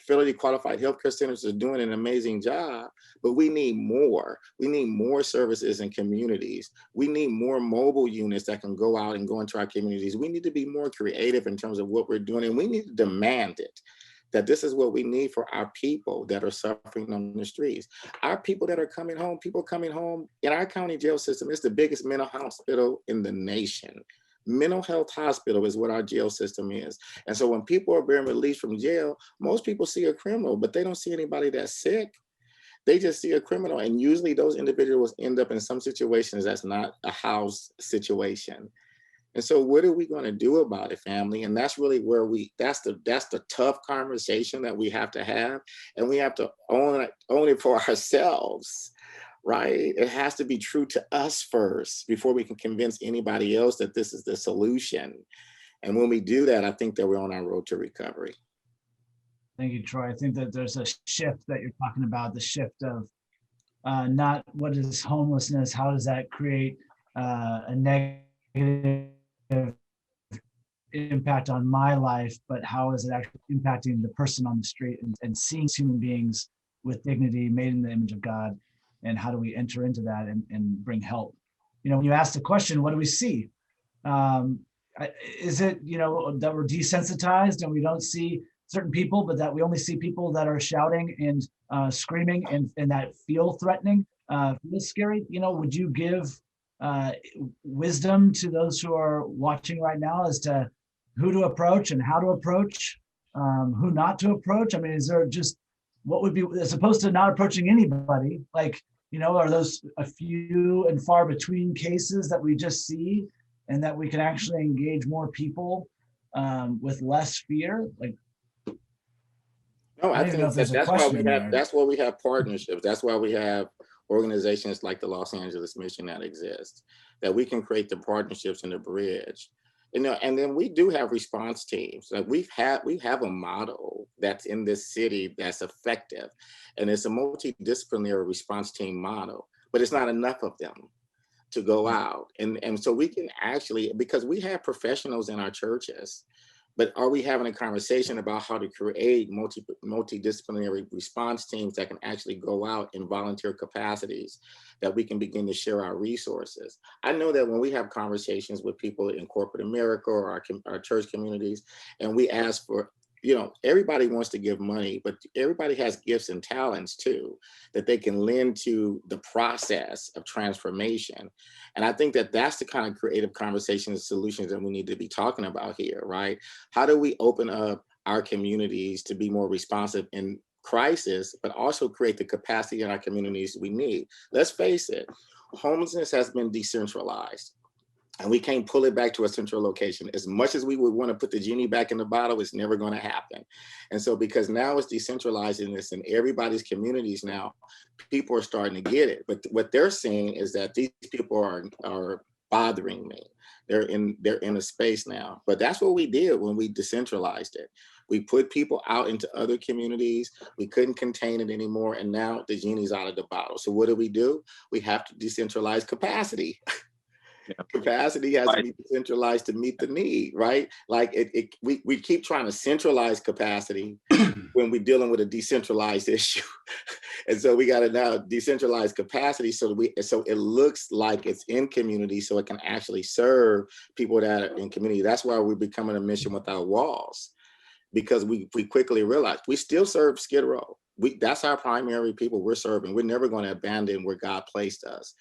federally qualified healthcare centers are doing an amazing job, but we need more. We need more services in communities. We need more mobile units that can go out and go into our communities. We need to be more creative in terms of what we're doing, and we need to demand it. That this is what we need for our people that are suffering on the streets. Our people that are coming home, people coming home in our county jail system, it's the biggest mental hospital in the nation. Mental health hospital is what our jail system is. And so when people are being released from jail, most people see a criminal, but they don't see anybody that's sick. They just see a criminal. And usually those individuals end up in some situations that's not a house situation. And so what are we going to do about it, family? And that's really where that's the tough conversation that we have to have. And we have to own it for ourselves, right? It has to be true to us first before we can convince anybody else that this is the solution. And when we do that, I think that we're on our road to recovery.
Thank you, Troy. I think that there's a shift that you're talking about, the shift of not what is homelessness, how does that create a negative impact on my life, but how is it actually impacting the person on the street, and seeing human beings with dignity, made in the image of God, and how do we enter into that and bring help? You know, when you ask the question, what do we see? Is it, you know, that we're desensitized and we don't see certain people, but that we only see people that are shouting and screaming and that feel threatening, feel scary? You know, would you give wisdom to those who are watching right now as to who to approach and how to approach, who not to approach? I mean, is there just what would be, as opposed to not approaching anybody, like, you know, are those a few and far between cases that we just see and that we can actually engage more people with less fear? Like,
no, I think that's why we have partnerships. That's why we have organizations like the Los Angeles Mission that exist, that we can create the partnerships and the bridge. You know, and then we do have response teams. Like we have a model that's in this city that's effective, and it's a multidisciplinary response team model, but it's not enough of them to go out. And so we can actually, because we have professionals in our churches, but are we having a conversation about how to create multidisciplinary response teams that can actually go out in volunteer capacities, that we can begin to share our resources? I know that when we have conversations with people in corporate America or our church communities, and we ask for, you know, everybody wants to give money, but everybody has gifts and talents too, that they can lend to the process of transformation. And I think that that's the kind of creative conversations and solutions that we need to be talking about here, right? How do we open up our communities to be more responsive in crisis, but also create the capacity in our communities we need? Let's face it, homelessness has been decentralized. And we can't pull it back to a central location. As much as we would want to put the genie back in the bottle, it's never going to happen. And so because now it's decentralizing this in everybody's communities now, people are starting to get it. But what they're seeing is that these people are bothering me. They're in a space now. But that's what we did when we decentralized it. We put people out into other communities. We couldn't contain it anymore. And now the genie's out of the bottle. So what do? We have to decentralize capacity. Yeah. Capacity has to be decentralized to meet the need, right? Like we keep trying to centralize capacity when we're dealing with a decentralized issue. And so we got to now decentralize capacity so it looks like it's in community, so it can actually serve people that are in community. That's why we're becoming a mission without walls, because we quickly realized we still serve Skid Row. That's our primary people we're serving. We're never going to abandon where God placed us.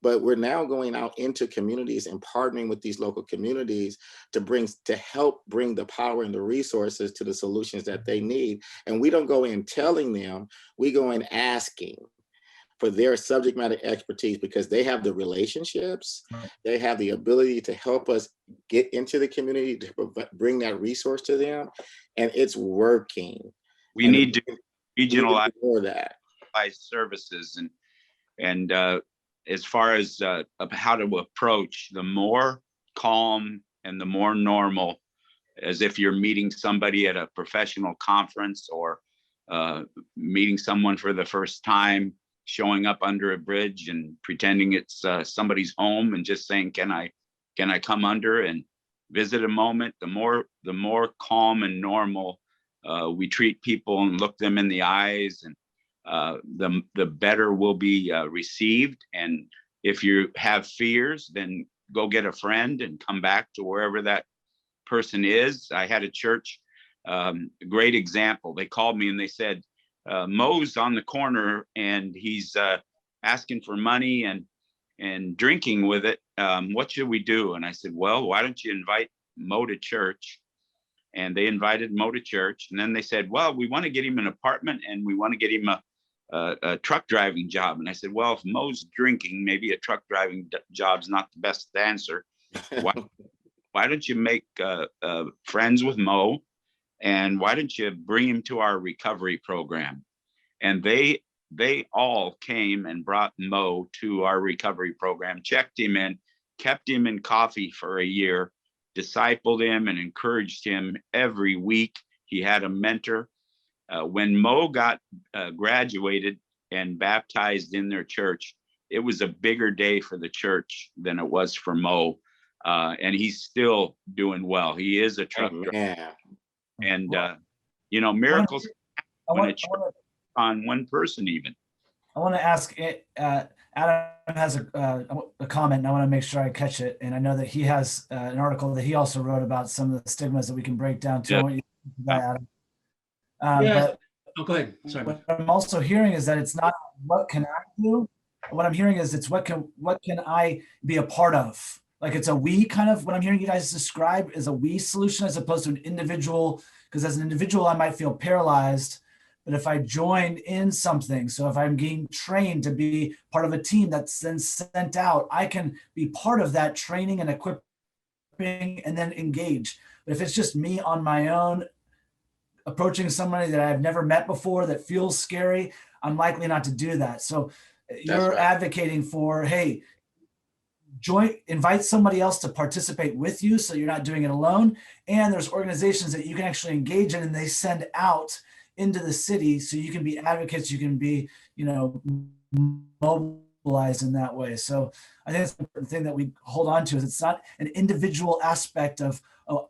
But we're now going out into communities and partnering with these local communities to help bring the power and the resources to the solutions that they need. And we don't go in telling them, we go in asking. for their subject matter expertise, because they have the relationships, they have the ability to help us get into the community, to bring that resource to them, and it's working.
We need to regionalize
more that
services, and as far as how to approach, the more calm and the more normal, as if you're meeting somebody at a professional conference or meeting someone for the first time, showing up under a bridge and pretending it's somebody's home and just saying, can I come under and visit a moment? The more calm and normal we treat people and look them in the eyes, and the better we'll be received. And if you have fears, then go get a friend and come back to wherever that person is. I had a church, great example. They called me and they said, Mo's on the corner and he's asking for money and drinking with it. What should we do? And I said, well, why don't you invite Mo to church? And they invited Mo to church. And then they said, well, we want to get him an apartment and we want to get him a truck driving job. And I said, well, if Mo's drinking, maybe a truck driving job's not the best answer. Why don't you make friends with Mo, and why don't you bring him to our recovery program? And they all came and brought Mo to our recovery program, checked him in, kept him in coffee for a year, discipled him and encouraged him every week. He had a mentor. When Mo got graduated and baptized in their church, it was a bigger day for the church than it was for Mo. And he's still doing well. He is a truck driver. And, miracles on one person even.
I want to ask, Adam has a comment, and I want to make sure I catch it. And I know that he has an article that he also wrote about some of the stigmas that we can break down too.
Yeah.
I want you to do that, Adam.
But go ahead. Sorry.
What I'm also hearing is that it's not what can I do. What I'm hearing is it's what can I be a part of. Like it's a we kind of, what I'm hearing you guys describe is a we solution as opposed to an individual, because as an individual, I might feel paralyzed, but if I join in something, so if I'm getting trained to be part of a team that's then sent out, I can be part of that training and equipping and then engage. But if it's just me on my own, approaching somebody that I've never met before that feels scary, I'm likely not to do that. So you're advocating for, hey, invite somebody else to participate with you so you're not doing it alone. And there's organizations that you can actually engage in and they send out into the city so you can be advocates, you can be, mobilized in that way. So I think that's the thing that we hold on to is it's not an individual aspect of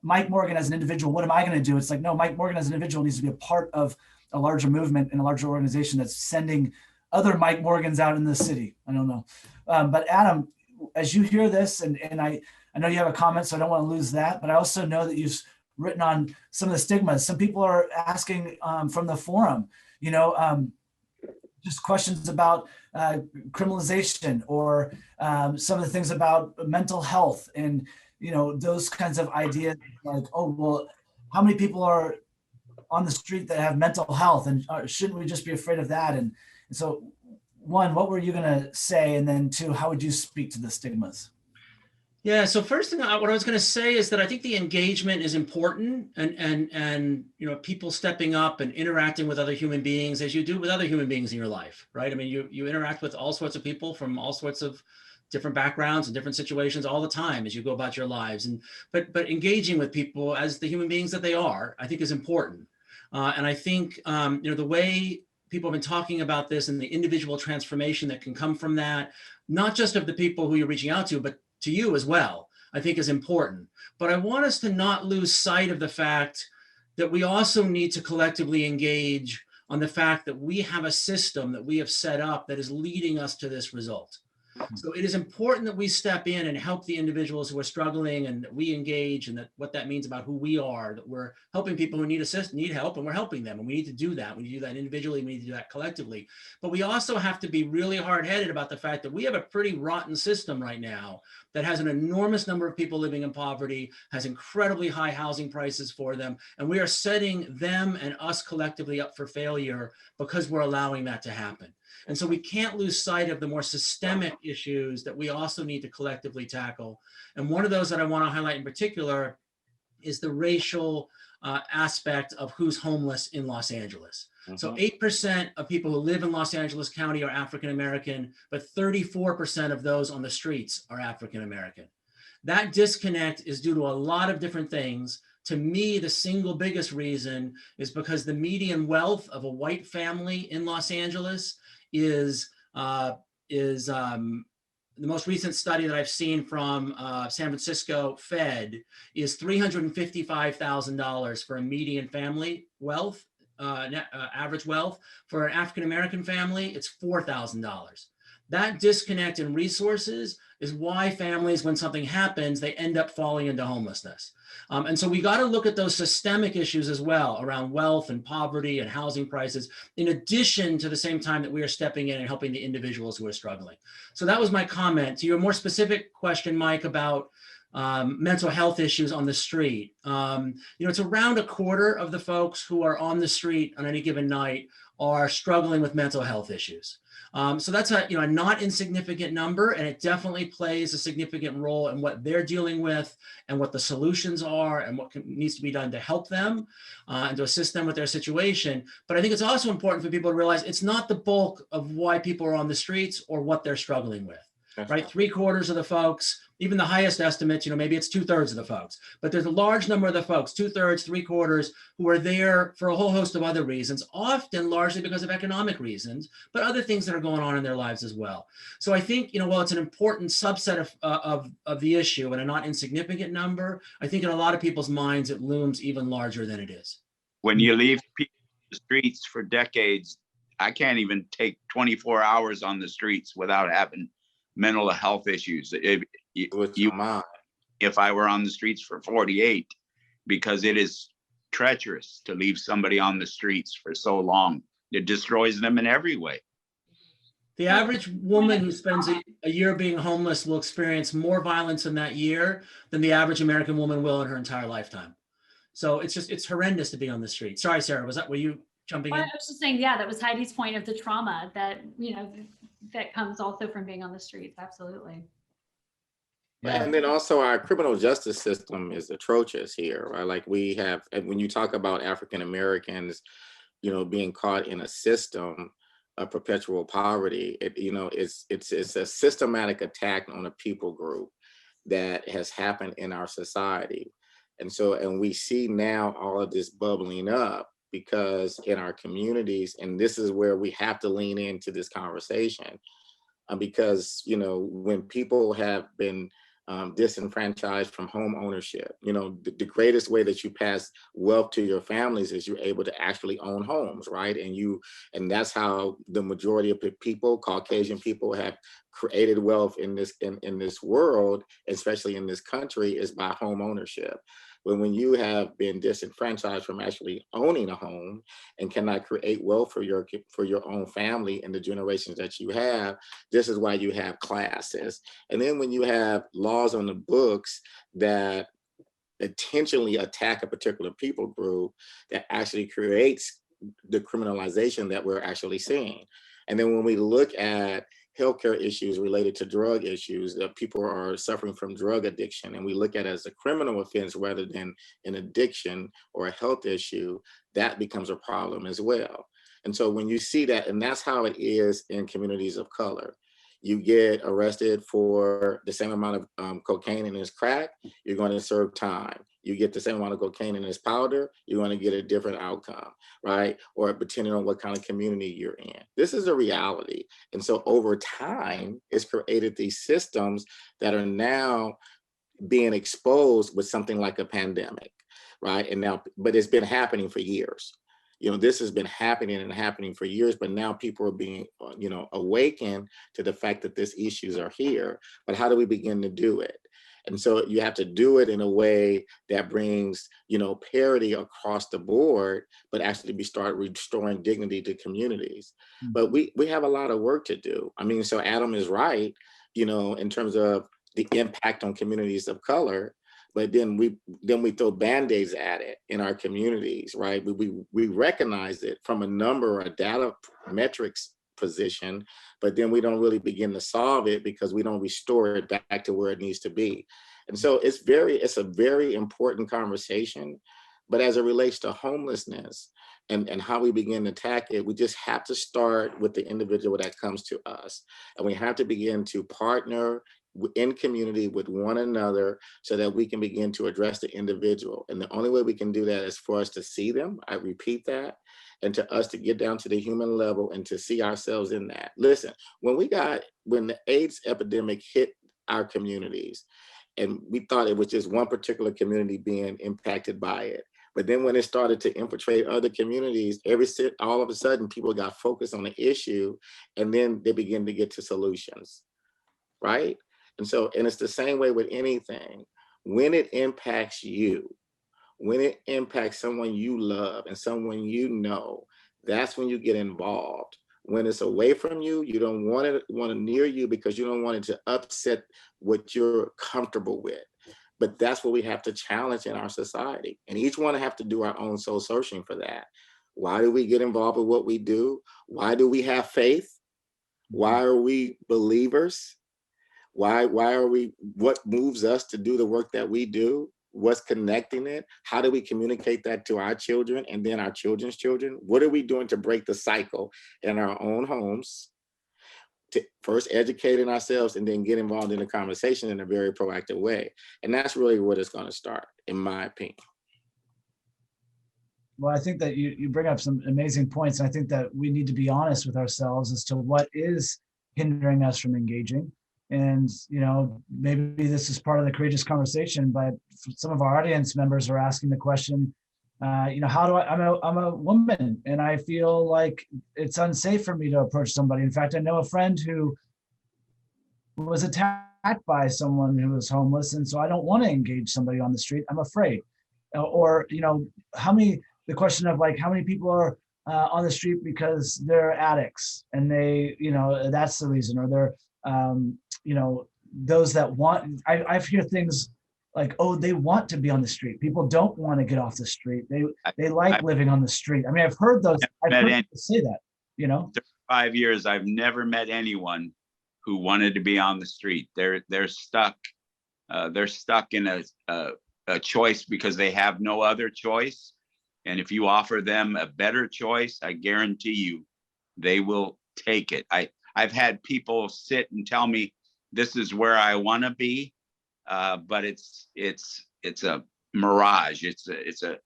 Mike Morgan as an individual. What am I going to do? It's like, no, Mike Morgan as an individual needs to be a part of a larger movement and a larger organization that's sending other Mike Morgans out in the city. I don't know. But Adam, as you hear this, and I know you have a comment, so I don't want to lose that, but I also know that you've written on some of the stigmas. Some people are asking from the forum, just questions about criminalization or some of the things about mental health and, those kinds of ideas like, oh, well, how many people are on the street that have mental health and shouldn't we just be afraid of that? And so one, what were you going to say? And then two, how would you speak to the stigmas?
Yeah. So first thing, what I was going to say is that I think the engagement is important, and people stepping up and interacting with other human beings as you do with other human beings in your life, right? I mean, you interact with all sorts of people from all sorts of different backgrounds and different situations all the time as you go about your lives, but engaging with people as the human beings that they are, I think is important. And I think the way people have been talking about this and the individual transformation that can come from that, not just of the people who you're reaching out to, but to you as well, I think is important. But I want us to not lose sight of the fact that we also need to collectively engage on the fact that we have a system that we have set up that is leading us to this result. So it is important that we step in and help the individuals who are struggling, and that we engage, and that what that means about who we are, that we're helping people who need help, and we're helping them. And we need to do that. We need to do that individually. We need to do that collectively. But we also have to be really hard-headed about the fact that we have a pretty rotten system right now that has an enormous number of people living in poverty, has incredibly high housing prices for them. And we are setting them and us collectively up for failure because we're allowing that to happen. And so we can't lose sight of the more systemic issues that we also need to collectively tackle. And one of those that I want to highlight in particular is the racial aspect of who's homeless in Los Angeles. So 8% of people who live in Los Angeles County are African American, but 34% of those on the streets are African American. That disconnect is due to a lot of different things. To me, the single biggest reason is because the median wealth of a white family in Los Angeles is the most recent study that I've seen from San Francisco Fed is $355,000 for a median family wealth, average wealth. For an African-American family, it's $4,000. That disconnect in resources is why families, when something happens, they end up falling into homelessness. And so we got to look at those systemic issues as well around wealth and poverty and housing prices, in addition to the same time that we are stepping in and helping the individuals who are struggling. So that was my comment. To your more specific question, Mike, about mental health issues on the street. It's around a quarter of the folks who are on the street on any given night are struggling with mental health issues. So that's a not insignificant number, and it definitely plays a significant role in what they're dealing with and what the solutions are and what needs to be done to help them and to assist them with their situation. But I think it's also important for people to realize it's not the bulk of why people are on the streets or what they're struggling with. That's right. 3/4 of the folks, even the highest estimates, maybe it's 2/3 of the folks, but there's a large number of the folks, 2/3, 3/4, who are there for a whole host of other reasons, often largely because of economic reasons, but other things that are going on in their lives as well. So I think, while it's an important subset of the issue and a not insignificant number, I think in a lot of people's minds, it looms even larger than it is.
When you leave people on the streets for decades, I can't even take 24 hours on the streets without having mental health issues. If I were on the streets for 48, because it is treacherous to leave somebody on the streets for so long. It destroys them in every way.
The average woman who spends a year being homeless will experience more violence in that year than the average American woman will in her entire lifetime. So it's horrendous to be on the street. Sorry, Sarah, were you jumping in?
I was just saying, yeah, that was Heidi's point of the trauma that, that comes also from being on the streets. Absolutely.
Yeah. And then also our criminal justice system is atrocious here, right? Like we have, when you talk about African Americans, being caught in a system of perpetual poverty, it's a systematic attack on a people group that has happened in our society. And we see now all of this bubbling up because in our communities, and this is where we have to lean into this conversation, because, when people have been disenfranchised from home ownership, the greatest way that you pass wealth to your families is you're able to actually own homes, right? And that's how the majority of people, Caucasian people, have created wealth in this world, especially in this country, is by home ownership. When you have been disenfranchised from actually owning a home and cannot create wealth for your own family and the generations that you have, this is why you have classes. And then when you have laws on the books that intentionally attack a particular people group, that actually creates the criminalization that we're actually seeing. And then when we look at healthcare issues related to drug issues, that people are suffering from drug addiction, and we look at it as a criminal offense rather than an addiction or a health issue, that becomes a problem as well. And so when you see that, and that's how it is in communities of color, you get arrested for the same amount of cocaine in this crack, you're going to serve time. You get the same amount of cocaine in this powder, you're going to get a different outcome, right? Or depending on what kind of community you're in. This is a reality. And so over time, it's created these systems that are now being exposed with something like a pandemic, right? And now, but it's been happening for years. This has been happening for years, but now people are being, awakened to the fact that these issues are here. But how do we begin to do it? And so you have to do it in a way that brings, parity across the board, but actually start restoring dignity to communities. Mm-hmm. But we have a lot of work to do. So Adam is right, in terms of the impact on communities of color. But then we throw Band-Aids at it in our communities, right? We recognize it from a number of data metrics position, but then we don't really begin to solve it because we don't restore it back to where it needs to be. And so it's a very important conversation. But as it relates to homelessness and how we begin to attack it, we just have to start with the individual that comes to us. And we have to begin to partner in community with one another so that we can begin to address the individual. And the only way we can do that is for us to see them. I repeat that. And to us to get down to the human level and to see ourselves in that. Listen, when the AIDS epidemic hit our communities, and we thought it was just one particular community being impacted by it. But then when it started to infiltrate other communities, all of a sudden people got focused on the issue, and then they begin to get to solutions, right? And it's the same way with anything. When it impacts you, when it impacts someone you love and someone you know, that's when you get involved. When it's away from you, you don't want it near you because you don't want it to upset what you're comfortable with. But that's what we have to challenge in our society. And each one have to do our own soul searching for that. Why do we get involved with what we do? Why do we have faith? Why are we believers? What moves us to do the work that we do? What's connecting it? How do we communicate that to our children and then our children's children? What are we doing to break the cycle in our own homes? To first educating ourselves and then get involved in the conversation in a very proactive way. And that's really where it's going to start, in my opinion.
Well, I think that you bring up some amazing points. And I think that we need to be honest with ourselves as to what is hindering us from engaging. And, maybe this is part of the courageous conversation, but some of our audience members are asking the question, how do I'm a woman and I feel like it's unsafe for me to approach somebody. In fact, I know a friend who was attacked by someone who was homeless. And so I don't want to engage somebody on the street. I'm afraid. Or, the question of like, how many people are on the street because they're addicts and they, that's the reason, or they're, those that want, I've heard things like, oh, they want to be on the street. People don't want to get off the street. They like living on the street. I mean, I've heard those. I've heard people say that.
5 years, I've never met anyone who wanted to be on the street. They're stuck. They're stuck in a choice because they have no other choice. And if you offer them a better choice, I guarantee you, they will take it. I've had people sit and tell me, this is where I want to be. But it's a mirage. It's a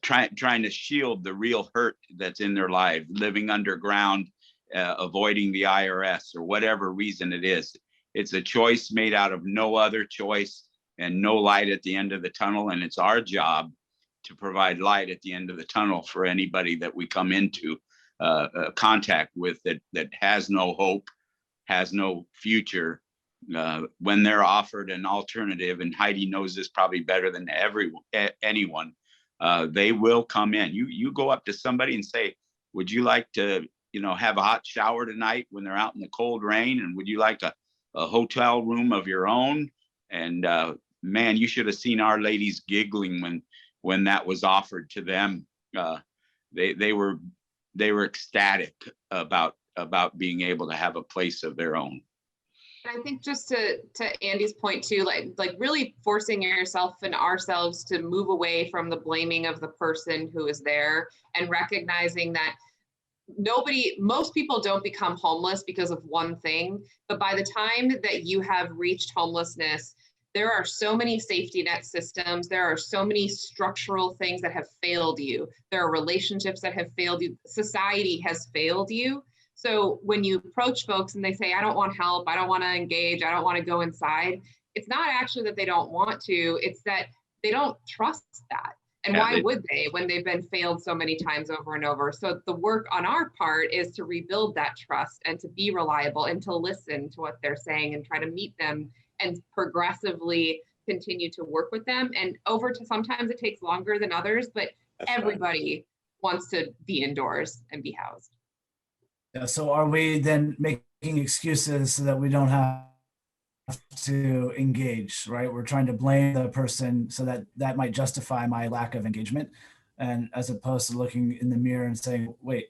trying to shield the real hurt that's in their life, living underground, avoiding the IRS or whatever reason it is. It's a choice made out of no other choice and no light at the end of the tunnel. And it's our job to provide light at the end of the tunnel for anybody that we come into contact with that has no hope, has no future. When they're offered an alternative, and Heidi knows this probably better than anyone, they will come in. You go up to somebody and say, would you like to, have a hot shower tonight when they're out in the cold rain? And would you like a hotel room of your own? And man, you should have seen our ladies giggling when that was offered to them. They were ecstatic about being able to have a place of their own.
And I think just to Andy's point too, like really forcing yourself and ourselves to move away from the blaming of the person who is there and recognizing that most people don't become homeless because of one thing, but by the time that you have reached homelessness, there are so many safety net systems. There are so many structural things that have failed you. There are relationships that have failed you. Society has failed you. So when you approach folks and they say, I don't want help, I don't want to engage, I don't want to go inside, it's not actually that they don't want to, it's that they don't trust that. And why would they when they've been failed so many times over and over? So the work on our part is to rebuild that trust and to be reliable and to listen to what they're saying and try to meet them and progressively continue to work with them. And sometimes it takes longer than others, but everybody wants to be indoors and be housed.
Yeah, so are we then making excuses so that we don't have to engage, right? We're trying to blame the person so that might justify my lack of engagement, and as opposed to looking in the mirror and saying, wait,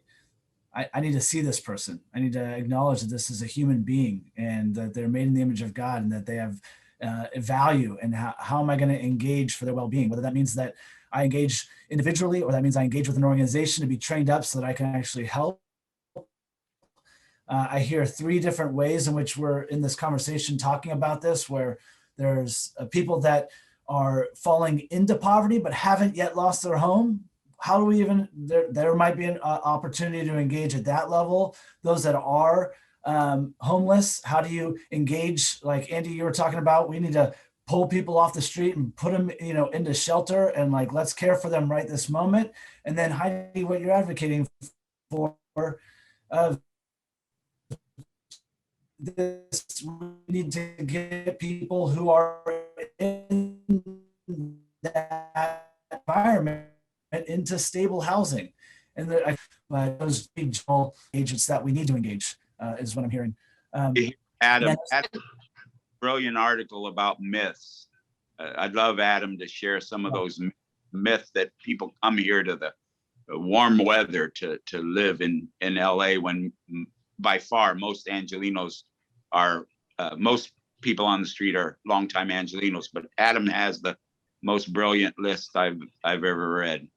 I need to see this person. I need to acknowledge that this is a human being and that they're made in the image of God and that they have value. And how am I going to engage for their well-being? Whether that means that I engage individually or that means I engage with an organization to be trained up so that I can actually help. I hear 3 different ways in which we're in this conversation talking about this, where there's people that are falling into poverty but haven't yet lost their home. How do we even, there might be an opportunity to engage at that level. Those that are homeless, how do you engage? Like Andy, you were talking about, we need to pull people off the street and put them, into shelter and like, let's care for them right this moment. And then Heidi, what you're advocating for, this, we need to get people who are in that environment into stable housing, and those regional agents that we need to engage is what I'm hearing.
Adam, that's a brilliant article about myths. I'd love Adam to share some of those myths that people come here to the warm weather to live in LA, when by far most Angelenos are, most people on the street are longtime Angelenos, but Adam has the most brilliant list I've ever read.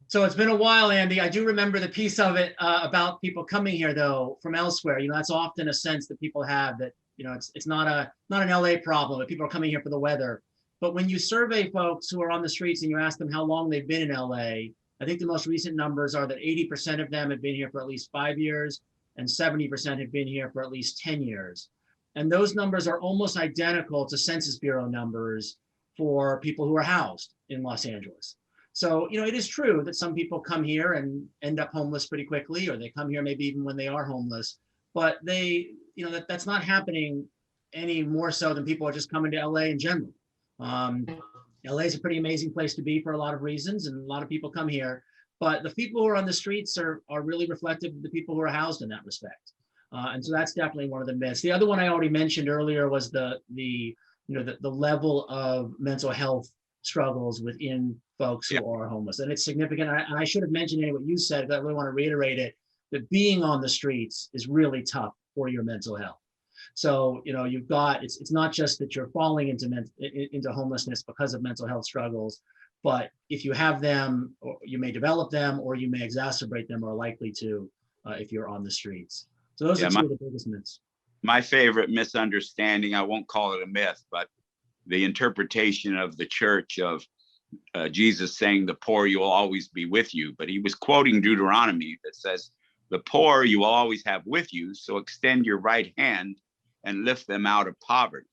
So it's been a while, Andy. I do remember the piece of it about people coming here, though, from elsewhere. That's often a sense that people have that, it's not an LA problem, that people are coming here for the weather. But when you survey folks who are on the streets and you ask them how long they've been in LA, I think the most recent numbers are that 80% of them have been here for at least 5 years and 70% have been here for at least 10 years. And those numbers are almost identical to Census Bureau numbers for people who are housed in Los Angeles. So, it is true that some people come here and end up homeless pretty quickly, or they come here maybe even when they are homeless, but they, that's not happening any more so than people are just coming to LA in general. LA is a pretty amazing place to be for a lot of reasons, and a lot of people come here, but the people who are on the streets are really reflective of the people who are housed in that respect. And so that's definitely one of the myths. The other one I already mentioned earlier was the level of mental health struggles within folks who are homeless, and it's significant. And I should have mentioned what you said, but I really want to reiterate it, that being on the streets is really tough for your mental health. So, you've got, it's not just that you're falling into homelessness because of mental health struggles, but if you have them, or you may develop them, or you may exacerbate them, or are likely to if you're on the streets. So those are 2 of the biggest myths.
My favorite misunderstanding, I won't call it a myth, but the interpretation of the church of Jesus saying the poor you will always be with you, but he was quoting Deuteronomy that says the poor you will always have with you, so extend your right hand and lift them out of poverty.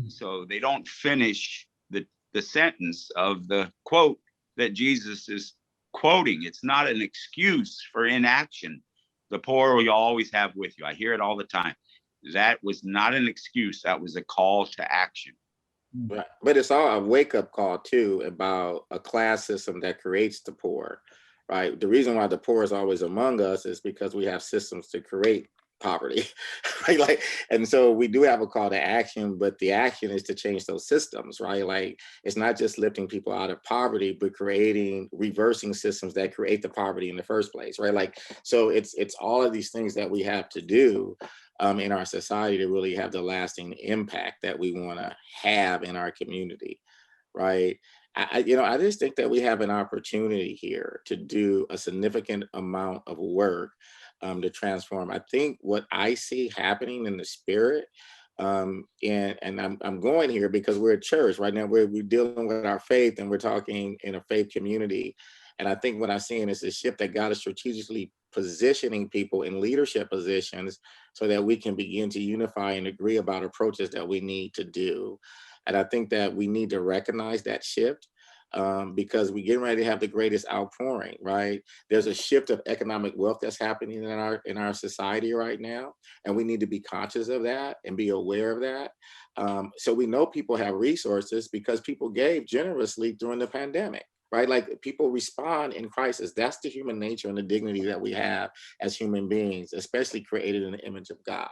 So they don't finish the sentence of the quote that Jesus is quoting. It's not an excuse for inaction. The poor you'll always have with you. I hear it all the time. That was not an excuse. That was a call to action.
Right. But it's all a wake-up call too about a class system that creates the poor, right? The reason why the poor is always among us is because we have systems to create poverty, right? Like, and so we do have a call to action, but the action is to change those systems, right? Like, it's not just lifting people out of poverty, but reversing systems that create the poverty in the first place, right? Like, so it's all of these things that we have to do in our society to really have the lasting impact that we want to have in our community, right? I just think that we have an opportunity here to do a significant amount of work to transform. I think what I see happening in the spirit, and I'm going here because we're a church right now. We're dealing with our faith, and we're talking in a faith community. And I think what I'm seeing is a shift that God is strategically positioning people in leadership positions so that we can begin to unify and agree about approaches that we need to do. And I think that we need to recognize that shift because we're getting ready to have the greatest outpouring, right? There's a shift of economic wealth that's happening in our society right now, and we need to be conscious of that and be aware of that. So we know people have resources because people gave generously during the pandemic. Right? Like, people respond in crisis. That's the human nature and the dignity that we have as human beings, especially created in the image of God.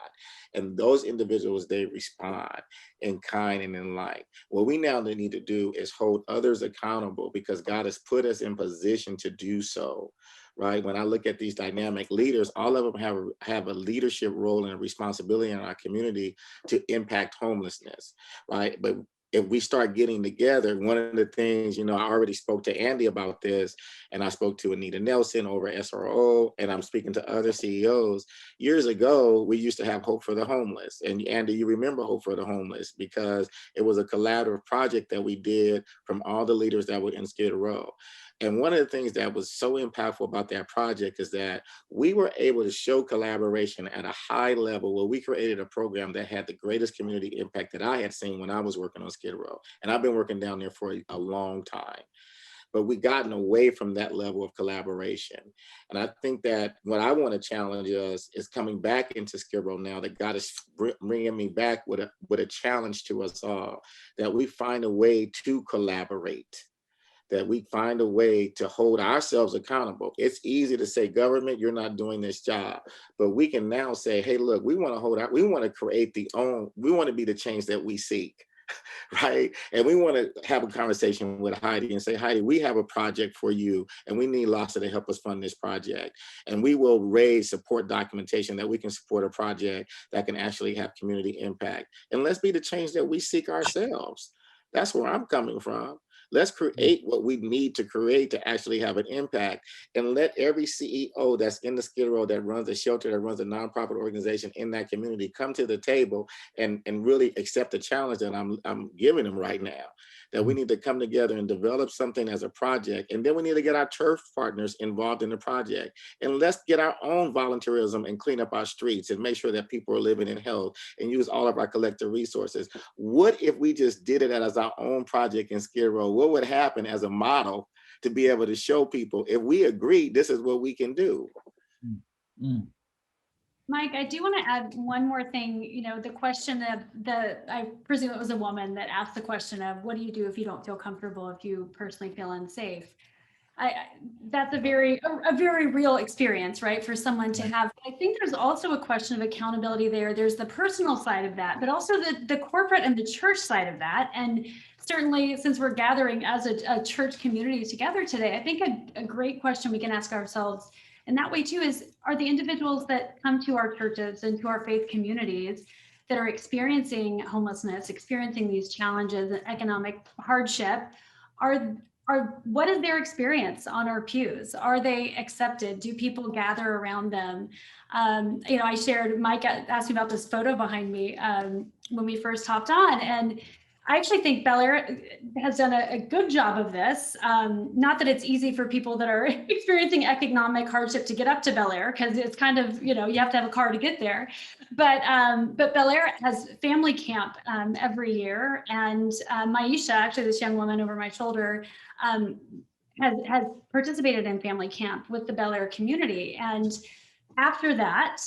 And those individuals, they respond in kind and in light. What we now need to do is hold others accountable because God has put us in position to do so, right? When I look at these dynamic leaders, all of them have a leadership role and a responsibility in our community to impact homelessness, right? But if we start getting together, one of the things, I already spoke to Andy about this, and I spoke to Anita Nelson over SRO, and I'm speaking to other CEOs. Years ago, we used to have Hope for the Homeless. And Andy, you remember Hope for the Homeless because it was a collaborative project that we did from all the leaders that were in Skid Row. And one of the things that was so impactful about that project is that we were able to show collaboration at a high level where we created a program that had the greatest community impact that I had seen when I was working on Skid Row. And I've been working down there for a long time. But we've gotten away from that level of collaboration. And I think that what I want to challenge us is coming back into Skid Row now that God is bringing me back with a challenge to us all, that we find a way to collaborate, that we find a way to hold ourselves accountable. It's easy to say, government, you're not doing this job. But we can now say, hey, look, we want to create we want to be the change that we seek. Right? And we want to have a conversation with Heidi and say, Heidi, we have a project for you and we need LAHSA to help us fund this project. And we will raise support documentation that we can support a project that can actually have community impact. And let's be the change that we seek ourselves. That's where I'm coming from. Let's create what we need to create to actually have an impact, and let every CEO that's in the Skid Row, that runs a shelter, that runs a nonprofit organization in that community, come to the table and really accept the challenge that I'm giving them right now. That we need to come together and develop something as a project, and then we need to get our church partners involved in the project. And let's get our own volunteerism and clean up our streets and make sure that people are living in health and use all of our collective resources. What if we just did it as our own project in Skid Row? What would happen as a model to be able to show people, if we agree, this is what we can do?
Mike, I do want to add one more thing. The question of I presume it was a woman that asked the question of, what do you do if you don't feel comfortable, if you personally feel unsafe? That's a very real experience, right? For someone to have. I think there's also a question of accountability there. There's the personal side of that, but also the corporate and the church side of that. And certainly, since we're gathering as a church community together today, I think a great question we can ask ourselves in that way too is, are the individuals that come to our churches and to our faith communities that are experiencing homelessness, experiencing these challenges and economic hardship, what is their experience on our pews? Are they accepted? Do people gather around them? I shared, Mike asked me about this photo behind me when we first hopped on, and I actually think Bel Air has done a good job of this. Not that it's easy for people that are experiencing economic hardship to get up to Bel Air, because it's kind of, you have to have a car to get there. But Bel Air has family camp every year. And Maisha, actually this young woman over my shoulder, has participated in family camp with the Bel Air community. And after that,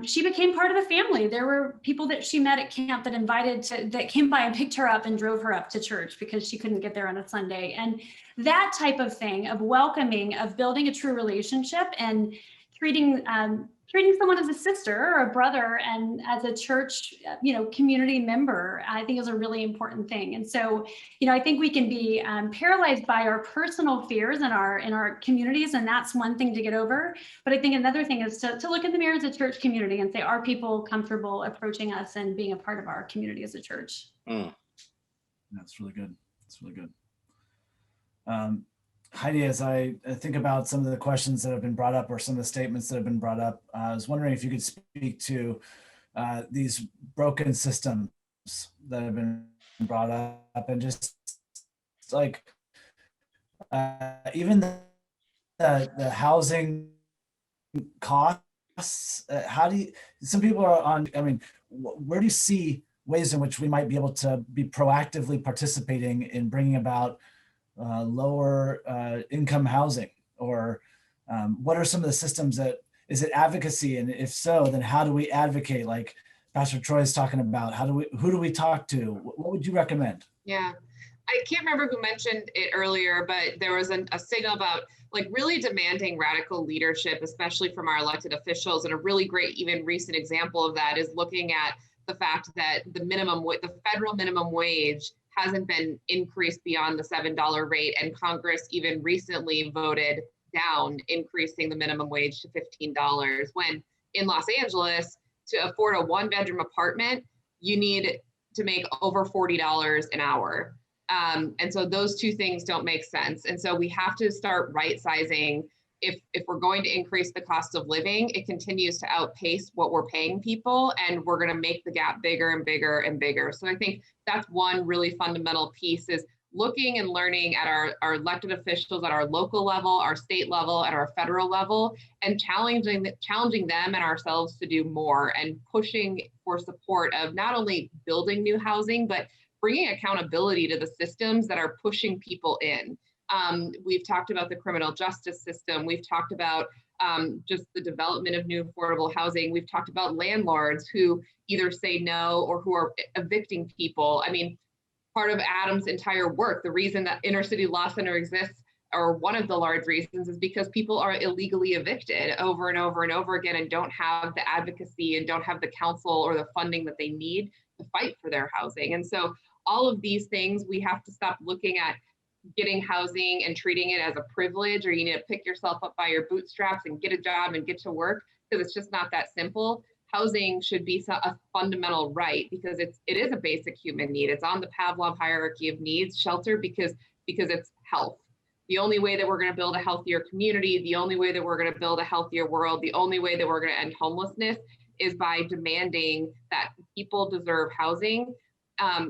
she became part of the family. There were people that she met at camp that came by and picked her up and drove her up to church because she couldn't get there on a Sunday. And that type of thing of welcoming, of building a true relationship and treating someone as a sister or a brother and as a church, community member, I think is a really important thing. And so, I think we can be paralyzed by our personal fears in our communities, and that's one thing to get over. But I think another thing is to look in the mirror as a church community and say, are people comfortable approaching us and being a part of our community as a church?
That's really good. That's really good. Heidi, as I think about some of the questions that have been brought up or some of the statements that have been brought up, I was wondering if you could speak to these broken systems that have been brought up, and just like even the housing costs. Some people are on, where do you see ways in which we might be able to be proactively participating in bringing about lower income housing, or what are some of the systems is it advocacy? And if so, then how do we advocate? Like Pastor Troy is talking about, who do we talk to? What would you recommend?
Yeah, I can't remember who mentioned it earlier, but there was a signal about like really demanding radical leadership, especially from our elected officials. And a really great, even recent example of that is looking at the fact that the federal minimum wage hasn't been increased beyond the $7 rate. And Congress even recently voted down increasing the minimum wage to $15, when in Los Angeles, to afford a 1-bedroom apartment, you need to make over $40 an hour. And so those two things don't make sense. And so we have to start right sizing. If we're going to increase the cost of living, it continues to outpace what we're paying people, and we're going to make the gap bigger and bigger and bigger. So I think that's one really fundamental piece, is looking and learning at our elected officials at our local level, our state level, at our federal level, and challenging them and ourselves to do more, and pushing for support of not only building new housing, but bringing accountability to the systems that are pushing people in. We've talked about the criminal justice system. We've talked about just the development of new affordable housing. We've talked about landlords who either say no or who are evicting people. I mean, part of Adam's entire work, the reason that Inner City Law Center exists, or one of the large reasons, is because people are illegally evicted over and over and over again, and don't have the advocacy and don't have the counsel or the funding that they need to fight for their housing. And so all of these things, we have to stop looking at getting housing and treating it as a privilege, or you need to pick yourself up by your bootstraps and get a job and get to work, because it's just not that simple. Housing should be a fundamental right, because it is a basic human need. It's on the Pavlov hierarchy of needs, shelter, because it's health. The only way that we're going to build a healthier community, the only way that we're going to build a healthier world, the only way that we're going to end homelessness is by demanding that people deserve housing.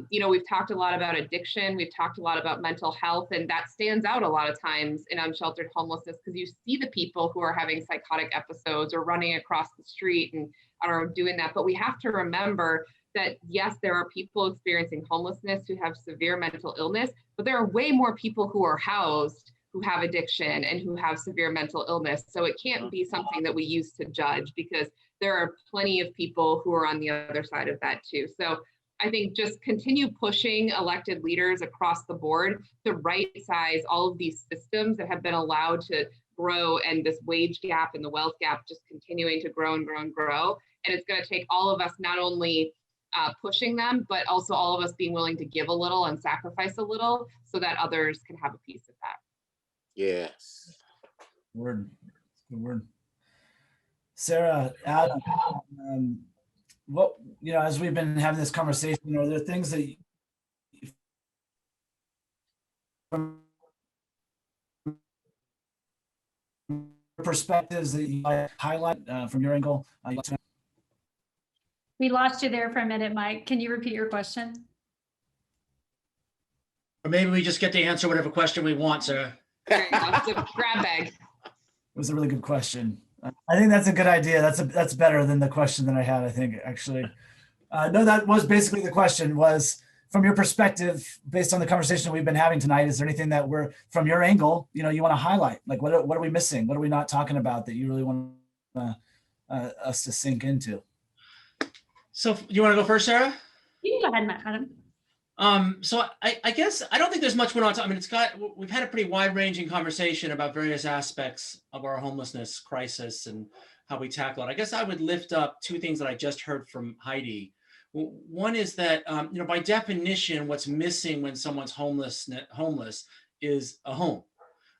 We've talked a lot about addiction. We've talked a lot about mental health, and that stands out a lot of times in unsheltered homelessness, because you see the people who are having psychotic episodes or running across the street and are doing that. But we have to remember that, yes, there are people experiencing homelessness who have severe mental illness, but there are way more people who are housed who have addiction and who have severe mental illness. So it can't be something that we use to judge, because there are plenty of people who are on the other side of that too. So I think just continue pushing elected leaders across the board to right size all of these systems that have been allowed to grow, and this wage gap and the wealth gap just continuing to grow and grow and grow. And it's going to take all of us not only pushing them, but also all of us being willing to give a little and sacrifice a little so that others can have a piece of that.
Yes.
Word. Good word. Sarah, Adam, as we've been having this conversation, are there things that from perspectives that you might highlight from your angle?
We lost you there for a minute, Mike. Can you repeat your question?
Or maybe we just get to answer whatever question we want, Sarah.
There you go. It's a grab bag.
It was a really good question. I think that's a good idea. That's better than the question that I had, I think, actually. No, that was basically the question, was from your perspective, based on the conversation we've been having tonight, is there anything that from your angle, you want to highlight? Like, what are we missing? What are we not talking about that you really want us to sink into?
So you want to go first, Sarah?
You can go ahead, Adam.
So I guess I don't think there's much we want to talk. I mean, we've had a pretty wide-ranging conversation about various aspects of our homelessness crisis and how we tackle it. I guess I would lift up two things that I just heard from Heidi. One is that by definition, what's missing when someone's homeless is a home.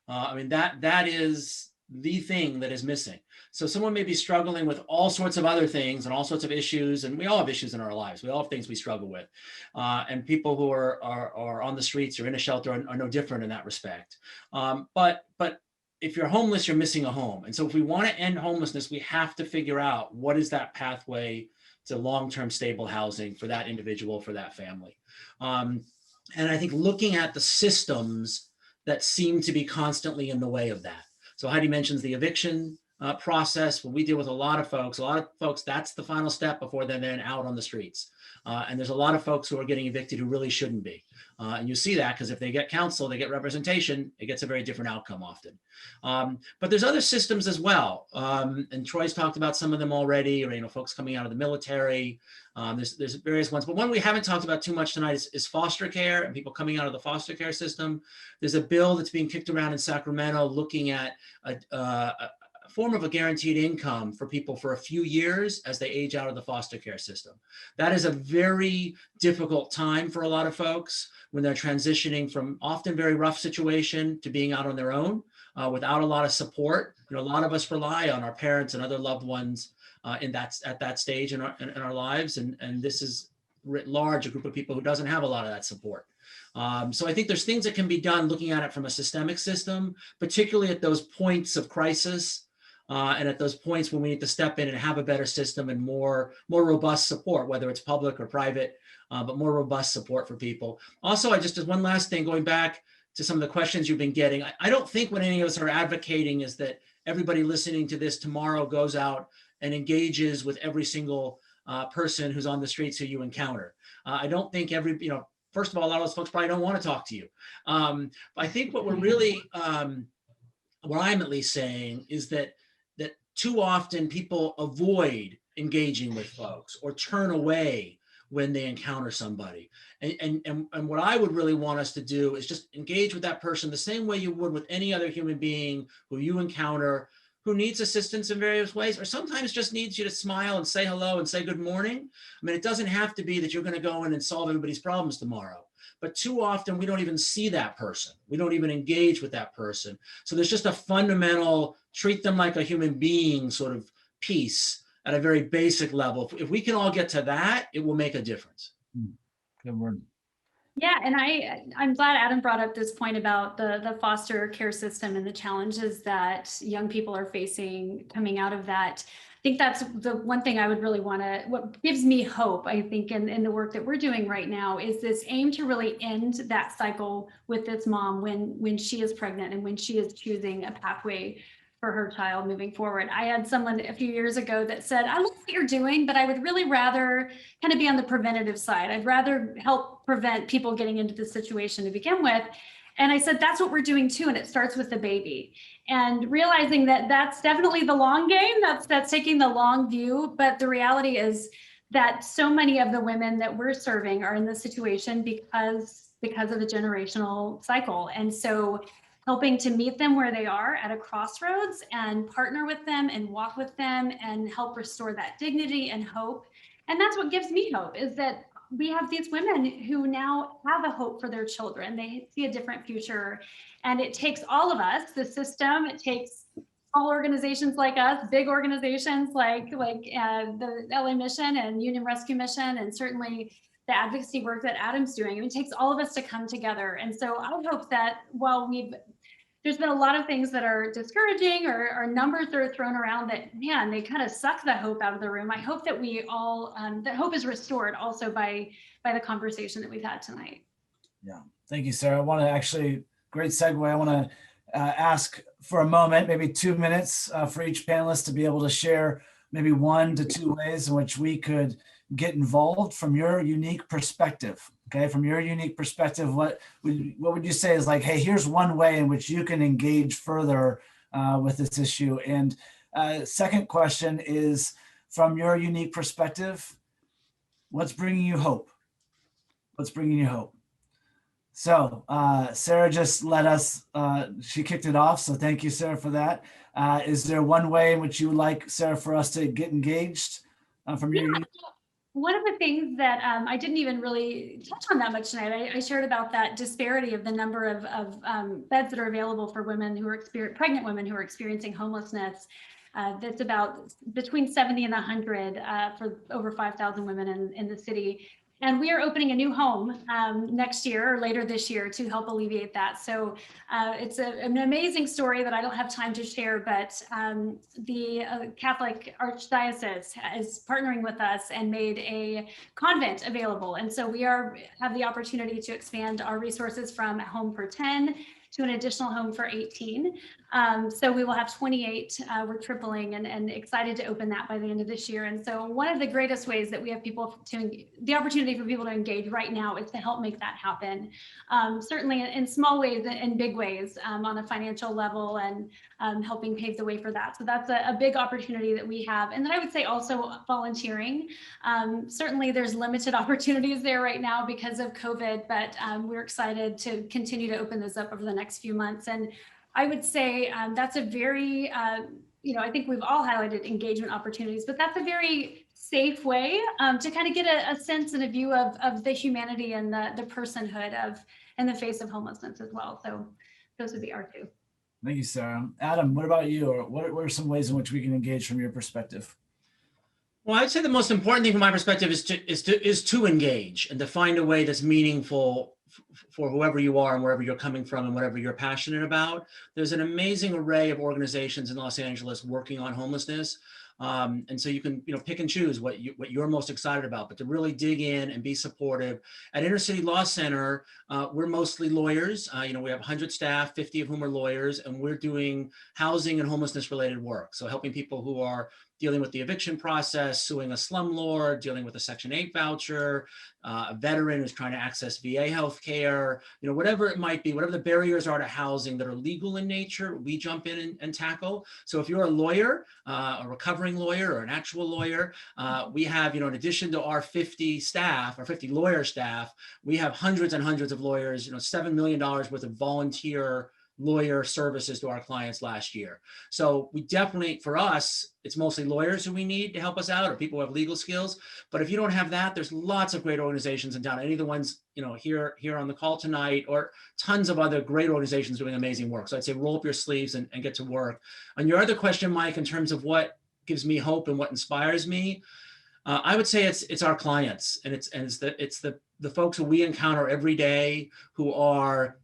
I mean, that is the thing that is missing. So someone may be struggling with all sorts of other things and all sorts of issues, and we all have issues in our lives. We all have things we struggle with, and people who are on the streets or in a shelter are no different in that respect. But if you're homeless, you're missing a home. And so if we want to end homelessness, we have to figure out what is that pathway to long-term stable housing for that individual, for that family. And I think looking at the systems that seem to be constantly in the way of that. So Heidi mentions the eviction process. When we deal with a lot of folks, that's the final step before they're then out on the streets. And there's a lot of folks who are getting evicted who really shouldn't be. And you see that because if they get counsel, they get representation, it gets a very different outcome often. But there's other systems as well. And Troy's talked about some of them already, or folks coming out of the military. There's various ones, but one we haven't talked about too much tonight is foster care and people coming out of the foster care system. There's a bill that's being kicked around in Sacramento looking at a form of a guaranteed income for people for a few years as they age out of the foster care system. That is a very difficult time for a lot of folks when they're transitioning from often very rough situation to being out on their own. without a lot of support. A lot of us rely on our parents and other loved ones at that stage in our lives, and this is writ large a group of people who doesn't have a lot of that support. So I think there's things that can be done looking at it from a systemic system, particularly at those points of crisis and at those points when we need to step in and have a better system and more robust support, whether it's public or private, but more robust support for people. Also, I just, as one last thing, going back to some of the questions you've been getting, I don't think what any of us are advocating is that everybody listening to this tomorrow goes out and engages with every single person who's on the streets who you encounter. I don't think first of all, a lot of those folks probably don't want to talk to you. I think what we're really, what I'm at least saying is that too often people avoid engaging with folks or turn away when they encounter somebody. And what I would really want us to do is just engage with that person the same way you would with any other human being who you encounter, who needs assistance in various ways, or sometimes just needs you to smile and say hello and say good morning. I mean, it doesn't have to be that you're going to go in and solve everybody's problems tomorrow. But too often we don't even see that person. We don't even engage with that person. So there's just a fundamental treat them like a human being sort of piece at a very basic level. If we can all get to that, it will make a difference.
Good word.
Yeah, and I'm glad Adam brought up this point about the foster care system and the challenges that young people are facing coming out of that. I think that's the one thing I would really what gives me hope, I think, in the work that we're doing right now is this aim to really end that cycle with this mom when she is pregnant and when she is choosing a pathway for her child moving forward. I had someone a few years ago that said, I love what you're doing, but I would really rather kind of be on the preventative side. I'd rather help prevent people getting into this situation to begin with. And I said, that's what we're doing too. And it starts with the baby. And realizing that that's definitely the long game, that's taking the long view. But the reality is that so many of the women that we're serving are in this situation because of the generational cycle. And so helping to meet them where they are at a crossroads and partner with them and walk with them and help restore that dignity and hope. And that's what gives me hope, is that we have these women who now have a hope for their children. They see a different future. And it takes all of us, the system, it takes small organizations like us, big organizations like the LA Mission and Union Rescue Mission, and certainly the advocacy work that Adam's doing. I mean, it takes all of us to come together. And so I hope that while there's been a lot of things that are discouraging or numbers that are thrown around that, man, they kind of suck the hope out of the room. I hope that we all, that hope is restored also by the conversation that we've had tonight.
Yeah, thank you, Sarah. I want to actually, great segue. I want to ask for a moment, maybe 2 minutes for each panelist to be able to share maybe 1 to 2 ways in which we could get involved from your unique perspective. Okay, from your unique perspective, what would you say is like, hey, here's one way in which you can engage further with this issue? And second question is, from your unique perspective, what's bringing you hope? What's bringing you hope? So Sarah just let us, she kicked it off. So thank you, Sarah, for that. Is there one way in which you would like, Sarah, for us to get engaged from your unique?
One of the things that I didn't even really touch on that much tonight, I shared about that disparity of the number of beds that are available for women who are pregnant women who are experiencing homelessness. That's about between 70 and 100 for over 5,000 women in the city. And we are opening a new home next year or later this year to help alleviate that. So it's an amazing story that I don't have time to share, but the Catholic Archdiocese is partnering with us and made a convent available. And so we have the opportunity to expand our resources from a home for 10 to an additional home for 18. So we will have 28, we're tripling and excited to open that by the end of this year. And so one of the greatest ways that we have the opportunity for people to engage right now is to help make that happen. Certainly in small ways and big ways on a financial level and helping pave the way for that. So that's a big opportunity that we have. And then I would say also volunteering. Certainly there's limited opportunities there right now because of COVID, but we're excited to continue to open those up over the next few months. And I would say that's a very, I think we've all highlighted engagement opportunities, but that's a very safe way to kind of get a sense and a view of the humanity and the personhood in the face of homelessness as well. So those would be our two.
Thank you, Sarah. Adam, what about you? Or what are some ways in which we can engage from your perspective?
Well, I'd say the most important thing from my perspective is to engage and to find a way that's meaningful for whoever you are and wherever you're coming from and whatever you're passionate about. There's an amazing array of organizations in Los Angeles working on homelessness. And so you can, pick and choose what you're most excited about, but to really dig in and be supportive. At Inner City Law Center, we're mostly lawyers. We have 100 staff, 50 of whom are lawyers, and we're doing housing and homelessness related work. So helping people who are dealing with the eviction process, suing a slumlord, dealing with a Section 8 voucher, a veteran who's trying to access VA healthcare, whatever it might be, whatever the barriers are to housing that are legal in nature, we jump in and tackle. So if you're a lawyer, a recovering lawyer or an actual lawyer, we have, in addition to our 50 staff, our 50 lawyer staff, we have hundreds and hundreds of lawyers, $7 million worth of volunteer lawyer services to our clients last year. So we definitely, for us, it's mostly lawyers who we need to help us out, or people who have legal skills. But if you don't have that, there's lots of great organizations in town. Any of the ones, here on the call tonight, or tons of other great organizations doing amazing work. So I'd say roll up your sleeves and get to work. On your other question, Mike, in terms of what gives me hope and what inspires me, I would say it's our clients, and it's the folks who we encounter every day who are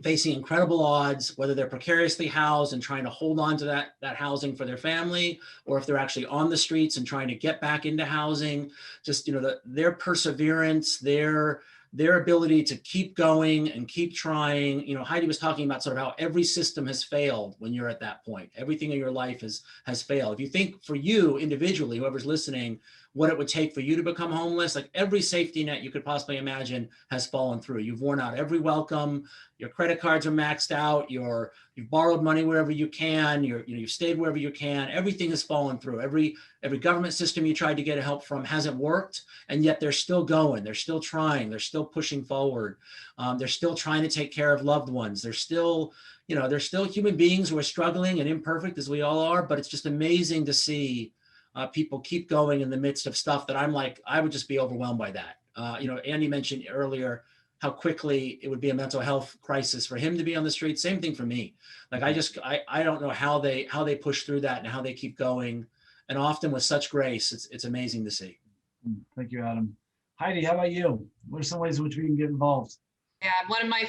facing incredible odds, whether they're precariously housed and trying to hold on to that housing for their family, or if they're actually on the streets and trying to get back into housing. Just their perseverance, their ability to keep going and keep trying. Heidi was talking about sort of how every system has failed when you're at that point. Everything in your life has failed. If you think for you individually, whoever's listening, what it would take for you to become homeless, like every safety net you could possibly imagine has fallen through. You've worn out every welcome. Your credit cards are maxed out. You've borrowed money wherever you can. You've stayed wherever you can. Everything has fallen through. Every government system you tried to get help from hasn't worked, and yet they're still going. They're still trying. They're still pushing forward. They're still trying to take care of loved ones. They're still human beings who are struggling and imperfect, as we all are. But it's just amazing to see people keep going in the midst of stuff that I would just be overwhelmed by that. Andy mentioned earlier how quickly it would be a mental health crisis for him to be on the street. Same thing for me. Like, I don't know how they push through that and how they keep going, and often with such grace. It's amazing to see.
Thank you, Adam. Heidi, how about you? What are some ways in which we can get involved?
Yeah, one of my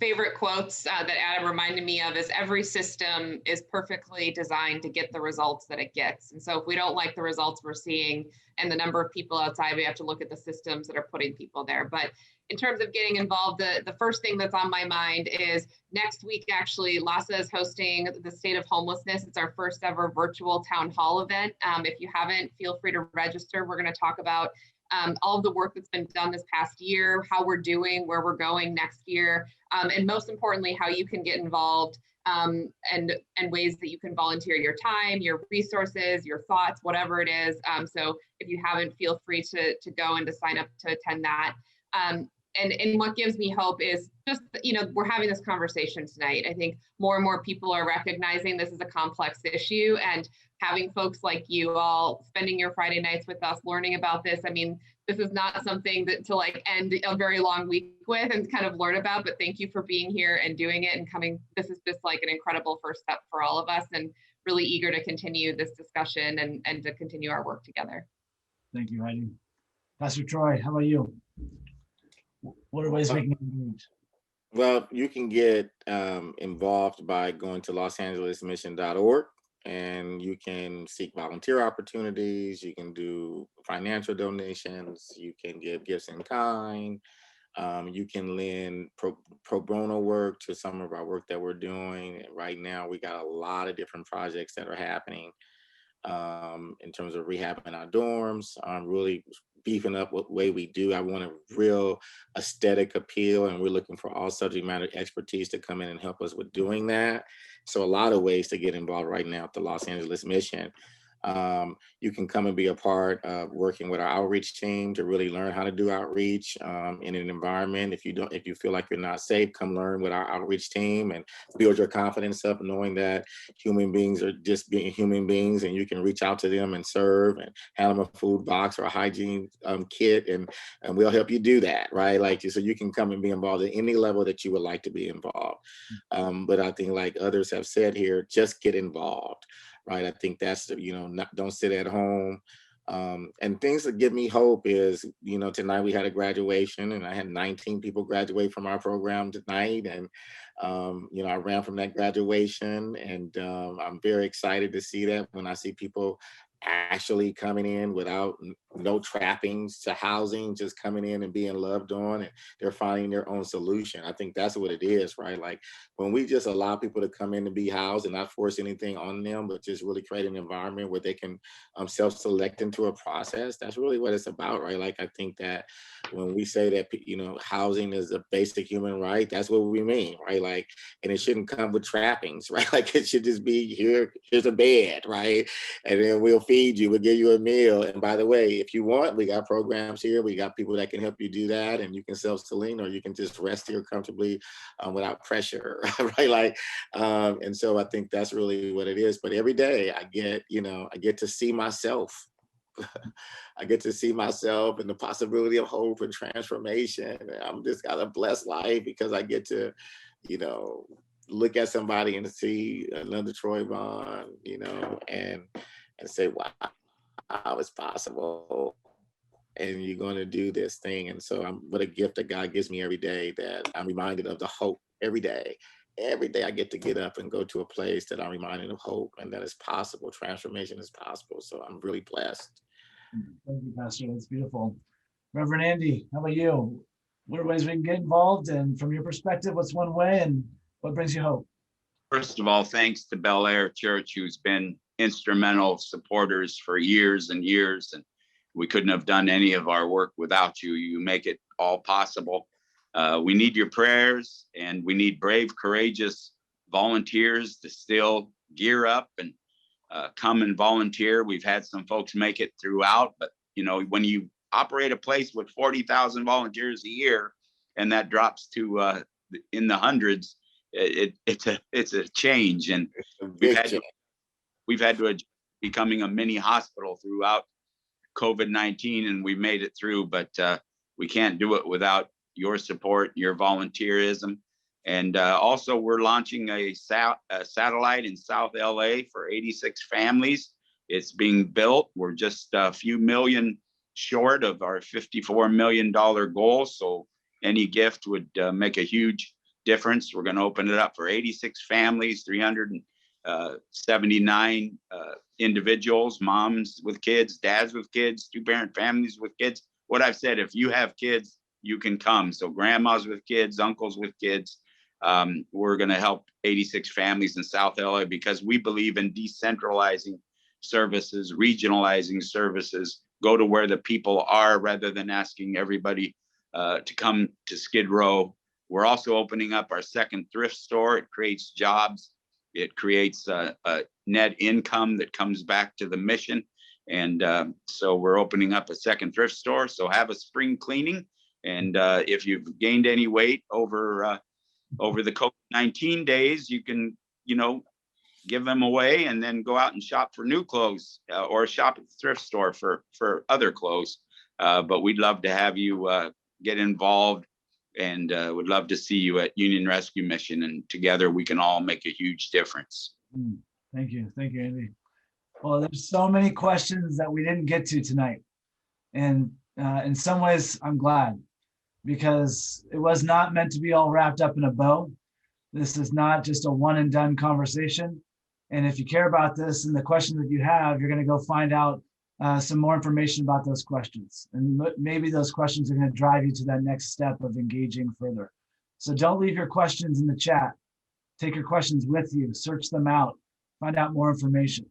favorite quotes that Adam reminded me of is, every system is perfectly designed to get the results that it gets. And so if we don't like the results we're seeing and the number of people outside, we have to look at the systems that are putting people there. But in terms of getting involved, the first thing that's on my mind is next week, actually, LASA is hosting the State of Homelessness. It's our first ever virtual town hall event. If you haven't, feel free to register. We're going to talk about all of the work that's been done this past year, how we're doing, where we're going next year, and most importantly, how you can get involved, and ways that you can volunteer your time, your resources, your thoughts, whatever it is. So if you haven't, feel free to go and to sign up to attend that. And what gives me hope is just, we're having this conversation tonight. I think more and more people are recognizing this is a complex issue, and having folks like you all spending your Friday nights with us learning about this. I mean, this is not something that to end a very long week with and kind of learn about, but thank you for being here and doing it and coming. This is just like an incredible first step for all of us, and really eager to continue this discussion and to continue our work together.
Thank you, Heidi. Pastor Troy, how about you? What are ways we can engage?
Well, you can get involved by going to losangelesmission.org, and you can seek volunteer opportunities. You can do financial donations. You can give gifts in kind. You can lend pro bono work to some of our work that we're doing. Right now, we got a lot of different projects that are happening in terms of rehabbing our dorms, really beefing up what way we do. I want a real aesthetic appeal, and we're looking for all subject matter expertise to come in and help us with doing that. So a lot of ways to get involved right now at the Los Angeles Mission. You can come and be a part of working with our outreach team to really learn how to do outreach in an environment. If you feel like you're not safe, come learn with our outreach team and build your confidence up, knowing that human beings are just being human beings, and you can reach out to them and serve and hand them a food box or a hygiene kit, and we'll help you do that, right? Like, so you can come and be involved at any level that you would like to be involved. But I think, like others have said here, just get involved. Right. I think that's the, don't sit at home. And things that give me hope is, tonight we had a graduation, and I had 19 people graduate from our program tonight. And, I ran from that graduation, and I'm very excited to see that when I see people actually coming in without no trappings to housing, just coming in and being loved on, and they're finding their own solution. I think that's what it is, right? Like, when we just allow people to come in and be housed and not force anything on them, but just really create an environment where they can self-select into a process, that's really what it's about, right? Like, I think that when we say that, housing is a basic human right, that's what we mean, right? Like, and it shouldn't come with trappings, right? Like, it should just be, here's a bed, right? And then we'll feed you, we'll give you a meal. And by the way, if you want, we got programs here. We got people that can help you do that, and you can self-select, or you can just rest here comfortably without pressure, right? Like, and so I think that's really what it is. But every day I get to see myself. I get to see myself and the possibility of hope and transformation. And I'm just got a blessed life because I get to, look at somebody and see another Troy Vaughan, and say, wow, it's possible. And you're going to do this thing. And so what a gift that God gives me every day, that I'm reminded of the hope every day. Every day I get to get up and go to a place that I'm reminded of hope and that it's possible. Transformation is possible. So I'm really blessed.
Thank you, Pastor. That's beautiful. Reverend Andy, how about you? What are ways we can get involved? And from your perspective, what's one way and what brings you hope?
First of all, thanks to Bel Air Church, who's been instrumental supporters for years and years. And we couldn't have done any of our work without you. You make it all possible. We need your prayers, and we need brave, courageous volunteers to still gear up and come and volunteer. We've had some folks make it throughout, but when you operate a place with 40,000 volunteers a year, and that drops to in the hundreds, it's a change. And we've had to adjust becoming a mini hospital throughout COVID-19, and we made it through, but we can't do it without your support, your volunteerism. And also, we're launching a satellite in South LA for 86 families. It's being built. We're just a few million short of our $54 million goal. So any gift would make a huge difference. We're going to open it up for 86 families, 379 individuals, moms with kids, dads with kids, two-parent families with kids. What I've said, if you have kids, you can come. So grandmas with kids, uncles with kids. We're going to help 86 families in South LA because we believe in decentralizing services, regionalizing services, go to where the people are rather than asking everybody to come to Skid Row. We're also opening up our second thrift store. It creates jobs. It creates a net income that comes back to the mission. And so we're opening up a second thrift store. So have a spring cleaning. And if you've gained any weight over the COVID-19 days, you can, give them away and then go out and shop for new clothes or shop at the thrift store for other clothes. But we'd love to have you get involved, and would love to see you at Union Rescue Mission, and together we can all make a huge difference.
Thank you, Andy. Well, there's so many questions that we didn't get to tonight, and in some ways I'm glad, because it was not meant to be all wrapped up in a bow. This is not just a one and done conversation. And if you care about this and the questions that you have, you're going to go find out some more information about those questions. And maybe those questions are going to drive you to that next step of engaging further. So don't leave your questions in the chat. Take your questions with you, search them out, find out more information.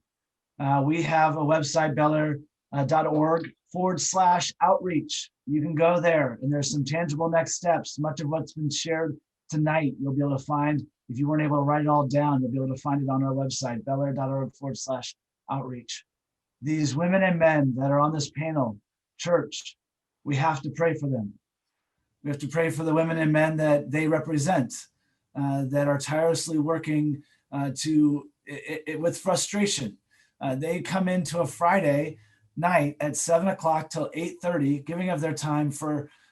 We have a website, belair.org/outreach. You can go there, and there's some tangible next steps. Much of what's been shared tonight, you'll be able to find. If you weren't able to write it all down, you'll be able to find it on our website, belair.org/outreach. these women and men that are on this panel, church, we have to pray for them. We have to pray for the women and men that they represent, that are tirelessly working with frustration. They come into a Friday night at 7 o'clock till 8:30, giving of their time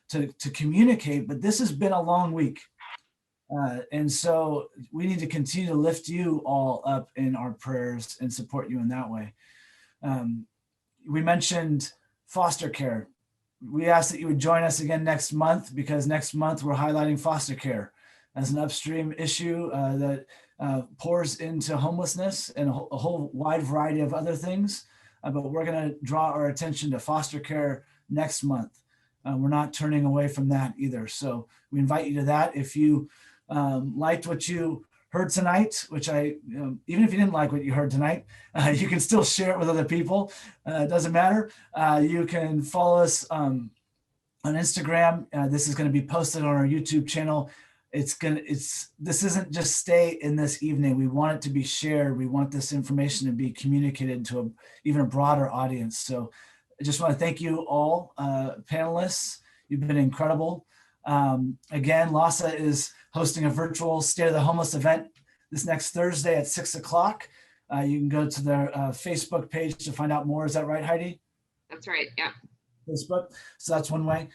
to communicate. But this has been a long week. And so we need to continue to lift you all up in our prayers and support you in that way. We mentioned foster care. We ask that you would join us again next month, because next month we're highlighting foster care as an upstream issue that pours into homelessness and a whole wide variety of other things. But we're going to draw our attention to foster care next month. We're not turning away from that either. So we invite you to that. If you liked what you heard tonight, which even if you didn't like what you heard tonight, you can still share it with other people. It doesn't matter. You can follow us on Instagram. This is going to be posted on our YouTube channel. This isn't just stay in this evening. We want it to be shared. We want this information to be communicated to even a broader audience. So I just want to thank you all, panelists. You've been incredible. Again, LASA is hosting a virtual State of the Homeless event this next Thursday at 6 o'clock. You can go to their Facebook page to find out more. Is that right, Heidi?
That's right. Yeah.
Facebook. So that's one way.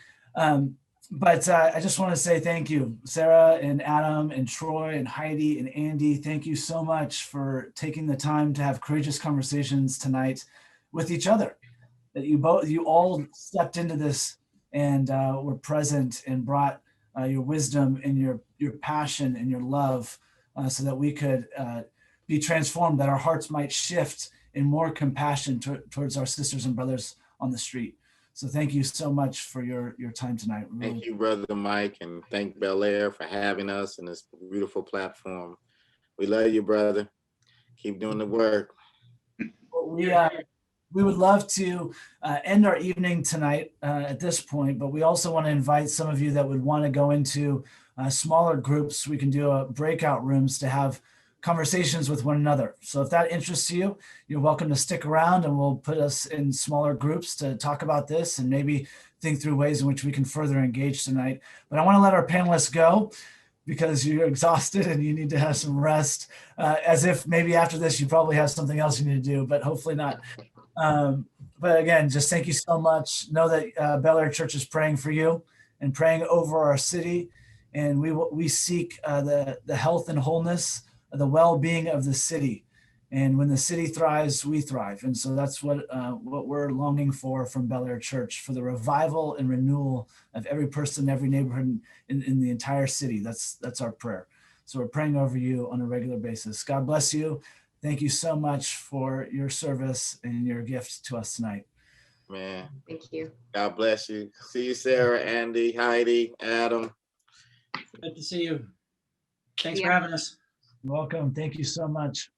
But I just want to say thank you, Sarah and Adam and Troy and Heidi and Andy. Thank you so much for taking the time to have courageous conversations tonight with each other. That you all stepped into this and were present and brought your wisdom and your passion and your love, so that we could be transformed, that our hearts might shift in more compassion towards our sisters and brothers on the street. So thank you so much for your time tonight. Really.
Thank you, Brother Mike, and thank Bel Air for having us in this beautiful platform. We love you, brother. Keep doing the work.
We would love to end our evening tonight at this point, but we also want to invite some of you that would want to go into smaller groups. We can do breakout rooms to have conversations with one another. So if that interests you, you're welcome to stick around, and we'll put us in smaller groups to talk about this and maybe think through ways in which we can further engage tonight. But I want to let our panelists go, because you're exhausted and you need to have some rest, as if maybe after this you probably have something else you need to do, but hopefully not. But again, just thank you so much. Know that Bel Air Church is praying for you and praying over our city, and we seek the health and wholeness, the well-being of the city. And when the city thrives, we thrive. And so that's what we're longing for from Bel Air Church, for the revival and renewal of every person, every neighborhood in the entire city. That's our prayer. So we're praying over you on a regular basis. God bless you. Thank you so much for your service and your gift to us tonight.
Man.
Thank you.
God bless you. See you, Sarah, Andy, Heidi, Adam.
Good to see you. Thanks for having us.
Welcome. Thank you so much.